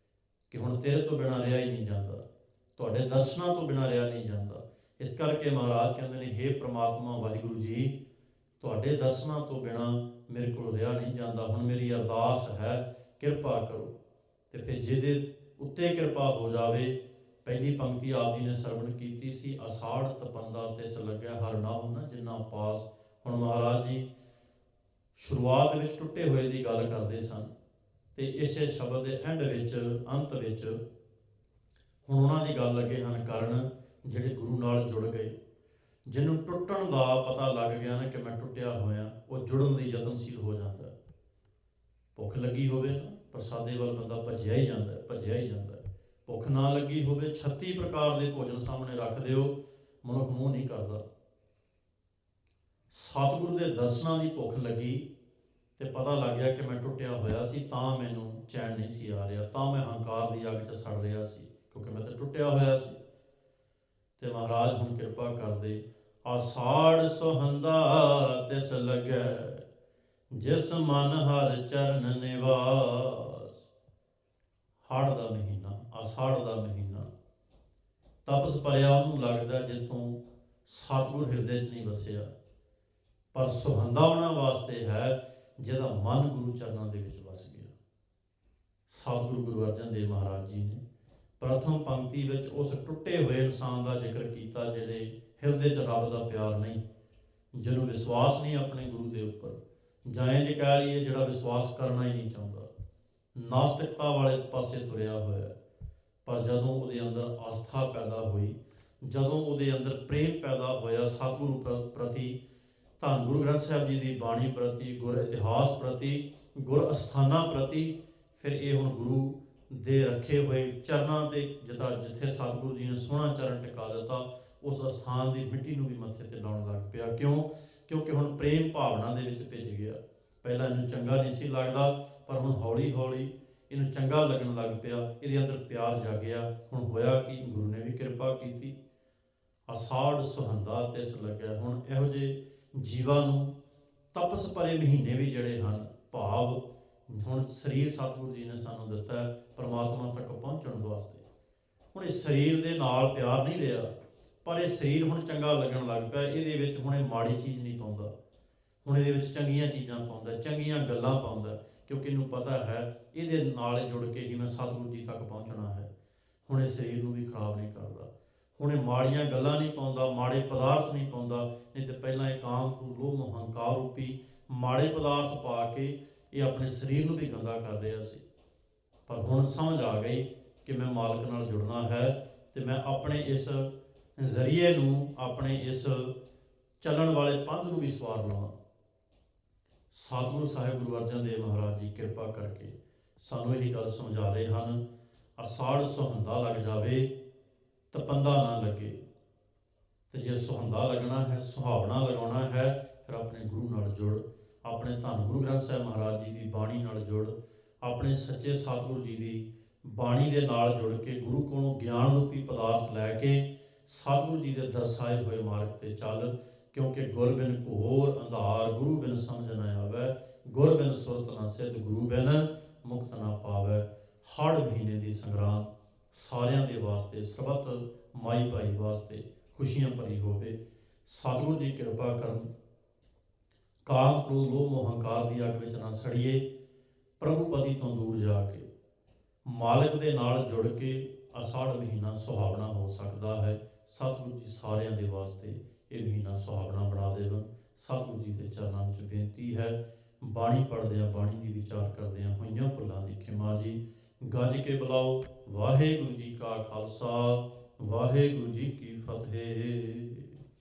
ਕਿ ਹੁਣ ਤੇਰੇ ਤੋਂ ਬਿਨਾਂ ਰਿਹਾ ਹੀ ਨਹੀਂ ਜਾਂਦਾ, ਤੁਹਾਡੇ ਦਰਸ਼ਨਾਂ ਤੋਂ ਬਿਨਾਂ ਰਿਹਾ ਨਹੀਂ ਜਾਂਦਾ। ਇਸ ਕਰਕੇ ਮਹਾਰਾਜ ਕਹਿੰਦੇ ਨੇ, ਹੇ ਪ੍ਰਮਾਤਮਾ ਵਾਹਿਗੁਰੂ ਜੀ ਤੁਹਾਡੇ ਦਰਸ਼ਨਾਂ ਤੋਂ ਬਿਨਾਂ ਮੇਰੇ ਕੋਲ ਰਿਹਾ ਨਹੀਂ ਜਾਂਦਾ। ਹੁਣ ਮੇਰੀ ਅਰਦਾਸ ਹੈ ਕਿਰਪਾ ਕਰੋ। ਤੇ ਫਿਰ ਜਿਹਦੇ ਉੱਤੇ ਕਿਰਪਾ ਹੋ ਜਾਵੇ, ਪਹਿਲੀ ਪੰਕਤੀ ਆਪ ਜੀ ਨੇ ਸਰਵਣ ਕੀਤੀ ਸੀ, ਅਸਾੜ ਤਪੰਦਾ ਤਿਸ ਲੱਗਿਆ ਹਰ ਨਾਉ ਨਾ ਜਿੰਨਾ ਪਾਸ। ਹੁਣ ਮਹਾਰਾਜ ਜੀ ਸ਼ੁਰੂਆਤ ਵਿੱਚ ਟੁੱਟੇ ਹੋਏ ਦੀ ਗੱਲ ਕਰਦੇ ਸਨ, ਤੇ ਇਸੇ ਸ਼ਬਦ ਦੇ ਐਂਡ ਵਿੱਚ, ਅੰਤ ਵਿੱਚ ਹੁਣ ਉਹਨਾਂ ਦੀ ਗੱਲ ਲੱਗੇ ਹਨ ਕਰਨ, ਜਿਹੜੇ ਗੁਰੂ ਨਾਲ ਜੁੜ ਗਏ। ਜਿਹਨੂੰ ਟੁੱਟਣ ਦਾ ਪਤਾ ਲੱਗ ਗਿਆ ਨਾ ਕਿ ਮੈਂ ਟੁੱਟਿਆ ਹੋਇਆ, ਉਹ ਜੁੜਨ ਲਈ ਯਤਨਸ਼ੀਲ ਹੋ ਜਾਂਦਾ। ਭੁੱਖ ਲੱਗੀ ਹੋਵੇ ਨਾ, ਪ੍ਰਸਾਦੇ ਵੱਲ ਬੰਦਾ ਭੱਜਿਆ ਹੀ ਜਾਂਦਾ, ਭੱਜਿਆ ਹੀ ਜਾਂਦਾ। ਭੁੱਖ ਨਾ ਲੱਗੀ ਹੋਵੇ, 36 ਪ੍ਰਕਾਰ ਦੇ ਭੋਜਨ ਸਾਹਮਣੇ ਰੱਖ ਦਿਓ, ਮਨੁੱਖ ਮੂੰਹ ਨਹੀਂ ਕਰਦਾ। ਸਤਿਗੁਰੂ ਦੇ ਦਰਸ਼ਨਾਂ ਦੀ ਭੁੱਖ ਲੱਗੀ ਤੇ ਪਤਾ ਲੱਗ ਗਿਆ ਕਿ ਮੈਂ ਟੁੱਟਿਆ ਹੋਇਆ ਸੀ, ਤਾਂ ਮੈਨੂੰ ਚੈਨ ਨਹੀਂ ਸੀ ਆ ਰਿਹਾ, ਤਾਂ ਮੈਂ ਹੰਕਾਰ ਦੀ ਅੱਗ 'ਚ ਸੜ ਰਿਹਾ ਸੀ, ਕਿਉਂਕਿ ਮੈਂ ਤਾਂ ਟੁੱਟਿਆ ਹੋਇਆ ਸੀ। ਤੇ ਮਹਾਰਾਜ ਹੁਣ ਕਿਰਪਾ ਕਰਦੇ, ਆਸਾੜ ਸੁਹੰਦਾ ਤਿਸ ਲੱਗੈ, ਜਿਸ ਮਨ ਹਰ ਚਰਨ ਨਿਵਾਸ। ਹਾੜ ਦਾ ਮਹੀਨਾ, ਆਸਾੜ ਦਾ ਮਹੀਨਾ, ਤਪਸ ਭਰਿਆ ਉਹਨੂੰ ਲੱਗਦਾ ਜਿੱਥੋਂ ਸਤਿਗੁਰ ਹਿਰਦੇ 'ਚ ਨਹੀਂ ਵਸਿਆ। ਪਰ ਸੁਹੰਦਾ ਉਹਨਾਂ ਵਾਸਤੇ ਹੈ ਜਿਹਦਾ ਮਨ ਗੁਰੂ ਚਰਨਾਂ ਦੇ ਵਿੱਚ ਵਸ ਗਿਆ। ਸਤਿਗੁਰੂ ਗੁਰੂ ਅਰਜਨ ਦੇਵ ਮਹਾਰਾਜ ਜੀ ਨੇ ਪ੍ਰਥਮ ਪੰਕਤੀ ਵਿੱਚ ਉਸ ਟੁੱਟੇ ਹੋਏ ਇਨਸਾਨ ਦਾ ਜ਼ਿਕਰ ਕੀਤਾ, ਜਿਹੜੇ ਹਿਰਦੇ 'ਚ ਰੱਬ ਦਾ ਪਿਆਰ ਨਹੀਂ, ਜਿਹਨੂੰ ਵਿਸ਼ਵਾਸ ਨਹੀਂ ਆਪਣੇ ਗੁਰੂ ਦੇ ਉੱਪਰ, ਜਾਂ ਇੰਝ ਕਹਿ ਲਈਏ ਜਿਹੜਾ ਵਿਸ਼ਵਾਸ ਕਰਨਾ ਹੀ ਨਹੀਂ ਚਾਹੁੰਦਾ, ਨਾਸਤਿਕਤਾ ਵਾਲੇ ਪਾਸੇ ਤੁਰਿਆ ਹੋਇਆ। ਪਰ ਜਦੋਂ ਉਹਦੇ ਅੰਦਰ ਆਸਥਾ ਪੈਦਾ ਹੋਈ, ਜਦੋਂ ਉਹਦੇ ਅੰਦਰ ਪ੍ਰੇਮ ਪੈਦਾ ਹੋਇਆ ਸਤਿਗੁਰੂ ਪ੍ਰਤੀ, ਧੰਨ ਗੁਰੂ ਗ੍ਰੰਥ ਸਾਹਿਬ ਜੀ ਦੀ ਬਾਣੀ ਪ੍ਰਤੀ, ਗੁਰ ਇਤਿਹਾਸ ਪ੍ਰਤੀ, ਗੁਰ ਅਸਥਾਨਾਂ ਪ੍ਰਤੀ, ਫਿਰ ਇਹ ਹੁਣ ਗੁਰੂ ਦੇ ਰੱਖੇ ਹੋਏ ਚਰਨਾਂ 'ਤੇ ਜਿੱਥੇ ਸਤਿਗੁਰੂ ਜੀ ਨੇ ਸੋਹਣਾ ਚਰਨ ਟਿਕਾ ਦਿੱਤਾ, ਉਸ ਅਸਥਾਨ ਦੀ ਮਿੱਟੀ ਨੂੰ ਵੀ ਮੱਥੇ 'ਤੇ ਲਾਉਣ ਲੱਗ ਪਿਆ। ਕਿਉਂ? ਕਿਉਂਕਿ ਹੁਣ ਪ੍ਰੇਮ ਭਾਵਨਾ ਦੇ ਵਿੱਚ ਭਿੱਜ ਗਿਆ। ਪਹਿਲਾਂ ਇਹਨੂੰ ਚੰਗਾ ਨਹੀਂ ਸੀ ਲੱਗਦਾ, ਪਰ ਹੁਣ ਹੌਲੀ ਹੌਲੀ ਇਹਨੂੰ ਚੰਗਾ ਲੱਗਣ ਲੱਗ ਪਿਆ, ਇਹਦੇ ਅੰਦਰ ਪਿਆਰ ਜਾਗਿਆ। ਹੁਣ ਹੋਇਆ ਕਿ ਗੁਰੂ ਨੇ ਵੀ ਕਿਰਪਾ ਕੀਤੀ, ਆਸਾੜ ਸੁਹੰਦਾ ਤਿਸ ਲੱਗਿਆ। ਹੁਣ ਇਹੋ ਜਿਹੇ ਜੀਵਾਂ ਨੂੰ ਤਪਸ ਭਰੇ ਮਹੀਨੇ ਵੀ ਜਿਹੜੇ ਹਨ, ਭਾਵ ਹੁਣ ਸਰੀਰ ਸਤਿਗੁਰੂ ਜੀ ਨੇ ਸਾਨੂੰ ਦਿੱਤਾ ਪਰਮਾਤਮਾ ਤੱਕ ਪਹੁੰਚਣ ਵਾਸਤੇ। ਹੁਣ ਇਸ ਸਰੀਰ ਦੇ ਨਾਲ ਪਿਆਰ ਨਹੀਂ ਰਿਹਾ, ਪਰ ਇਹ ਸਰੀਰ ਹੁਣ ਚੰਗਾ ਲੱਗਣ ਲੱਗ ਪਿਆ। ਇਹਦੇ ਵਿੱਚ ਹੁਣ ਇਹ ਮਾੜੀ ਚੀਜ਼ ਨਹੀਂ ਪਾਉਂਦਾ, ਹੁਣ ਇਹਦੇ ਵਿੱਚ ਚੰਗੀਆਂ ਚੀਜ਼ਾਂ ਪਾਉਂਦਾ, ਚੰਗੀਆਂ ਗੱਲਾਂ ਪਾਉਂਦਾ, ਕਿਉਂਕਿ ਇਹਨੂੰ ਪਤਾ ਹੈ ਇਹਦੇ ਨਾਲ ਜੁੜ ਕੇ ਹੀ ਮੈਂ ਸਤਿਗੁਰੂ ਜੀ ਤੱਕ ਪਹੁੰਚਣਾ ਹੈ। ਹੁਣ ਇਹ ਸਰੀਰ ਨੂੰ ਵੀ ਖਰਾਬ ਨਹੀਂ ਕਰਦਾ, ਹੁਣ ਇਹ ਮਾੜੀਆਂ ਗੱਲਾਂ ਨਹੀਂ ਪਾਉਂਦਾ, ਮਾੜੇ ਪਦਾਰਥ ਨਹੀਂ ਪਾਉਂਦਾ। ਨਹੀਂ ਤਾਂ ਪਹਿਲਾਂ ਇਹ ਕਾਮ ਕ੍ਰੋਧ ਲੋਭ ਹੰਕਾਰ ਰੂਪੀ ਮਾੜੇ ਪਦਾਰਥ ਪਾ ਕੇ ਇਹ ਆਪਣੇ ਸਰੀਰ ਨੂੰ ਵੀ ਗੰਦਾ ਕਰ ਰਿਹਾ ਸੀ। ਪਰ ਹੁਣ ਸਮਝ ਆ ਗਈ ਕਿ ਮੈਂ ਮਾਲਕ ਨਾਲ ਜੁੜਨਾ ਹੈ, ਤੇ ਮੈਂ ਆਪਣੇ ਇਸ ਜ਼ਰੀਏ ਨੂੰ, ਆਪਣੇ ਇਸ ਚੱਲਣ ਵਾਲੇ ਪੰਧ ਨੂੰ ਵੀ ਸਵਾਰ ਲਵਾਂ। ਸਤਿਗੁਰੂ ਸਾਹਿਬ ਗੁਰੂ ਅਰਜਨ ਦੇਵ ਮਹਾਰਾਜ ਜੀ ਕਿਰਪਾ ਕਰਕੇ ਸਾਨੂੰ ਇਹੀ ਗੱਲ ਸਮਝਾ ਰਹੇ ਹਨ, ਅਸਾੜ ਸੁਹੰਦਾ ਲੱਗ ਜਾਵੇ, ਤਪੰਦਾ ਨਾ ਲੱਗੇ। ਤੇ ਜੇ ਸੁਹੰਦਾ ਲੱਗਣਾ ਹੈ, ਸੁਹਾਵਣਾ ਲਗਾਉਣਾ ਹੈ, ਫਿਰ ਆਪਣੇ ਗੁਰੂ ਨਾਲ ਜੁੜ, ਆਪਣੇ ਧੰਨ ਗੁਰੂ ਗ੍ਰੰਥ ਸਾਹਿਬ ਮਹਾਰਾਜ ਜੀ ਦੀ ਬਾਣੀ ਨਾਲ ਜੁੜ, ਆਪਣੇ ਸੱਚੇ ਸਤਿਗੁਰੂ ਜੀ ਦੀ ਬਾਣੀ ਦੇ ਨਾਲ ਜੁੜ ਕੇ ਗੁਰੂ ਕੋਲੋਂ ਗਿਆਨ ਰੂਪੀ ਪਦਾਰਥ ਲੈ ਕੇ ਸਤਿਗੁਰੂ ਜੀ ਦੇ ਦਰਸਾਏ ਹੋਏ ਮਾਰਗ ਤੇ ਚੱਲ। ਕਿਉਂਕਿ ਗੁਰ ਬਿਨ ਘੋਰ ਅੰਧਾਰ, ਗੁਰੂ ਬਿਨ ਸਮਝ ਨਾ ਆਵੈ, ਗੁਰ ਬਿਨ ਸੁਰਤ ਨਾ ਸਿੱਧ, ਗੁਰੂ ਬਿਨ ਮੁਕਤ ਨਾ ਪਾਵੈ। ਹੜ ਮਹੀਨੇ ਦੀ ਸੰਗਰਾਂਦ ਸਾਰਿਆਂ ਦੇ ਵਾਸਤੇ, ਸਰਬੱਤ ਮਾਈ ਭਾਈ ਵਾਸਤੇ ਖੁਸ਼ੀਆਂ ਭਰੀ ਹੋਵੇ। ਸਤਿਗੁਰੂ ਜੀ ਕਿਰਪਾ ਕਰਨ, ਕਾਮ ਕ੍ਰੋਧ ਲੋਭ ਮੋਹ ਹੰਕਾਰ ਦੀ ਅੱਗ ਵਿੱਚ ਨਾ ਸੜੀਏ। ਪ੍ਰਭੂ ਪਤੀ ਤੋਂ ਦੂਰ ਜਾ ਕੇ ਮਾਲਕ ਦੇ ਨਾਲ ਜੁੜ ਕੇ ਅਸ਼ਾਢ ਮਹੀਨਾ ਸੁਹਾਵਣਾ ਹੋ ਸਕਦਾ ਹੈ। ਸਤਿਗੁਰੂ ਜੀ ਸਾਰਿਆਂ ਦੇ ਵਾਸਤੇ ਇਹ ਮਹੀਨਾ ਸੁਹਾਵਣਾ ਬਣਾ ਦੇਵਨ। ਸਤਿਗੁਰੂ ਜੀ ਦੇ ਚਰਨਾਂ ਵਿੱਚ ਬੇਨਤੀ ਹੈ, ਬਾਣੀ ਪੜ੍ਹਦਿਆਂ, ਬਾਣੀ ਦੀ ਵਿਚਾਰ ਕਰਦਿਆਂ ਹੋਈਆਂ ਭੁੱਲਾਂ ਦੀ ਖਿਮਾ ਜੀ। ਗੱਜ ਕੇ ਬੁਲਾਓ, ਵਾਹਿਗੁਰੂ ਜੀ ਕਾ ਖਾਲਸਾ, ਵਾਹਿਗੁਰੂ ਜੀ ਕੀ ਫਤਿਹ।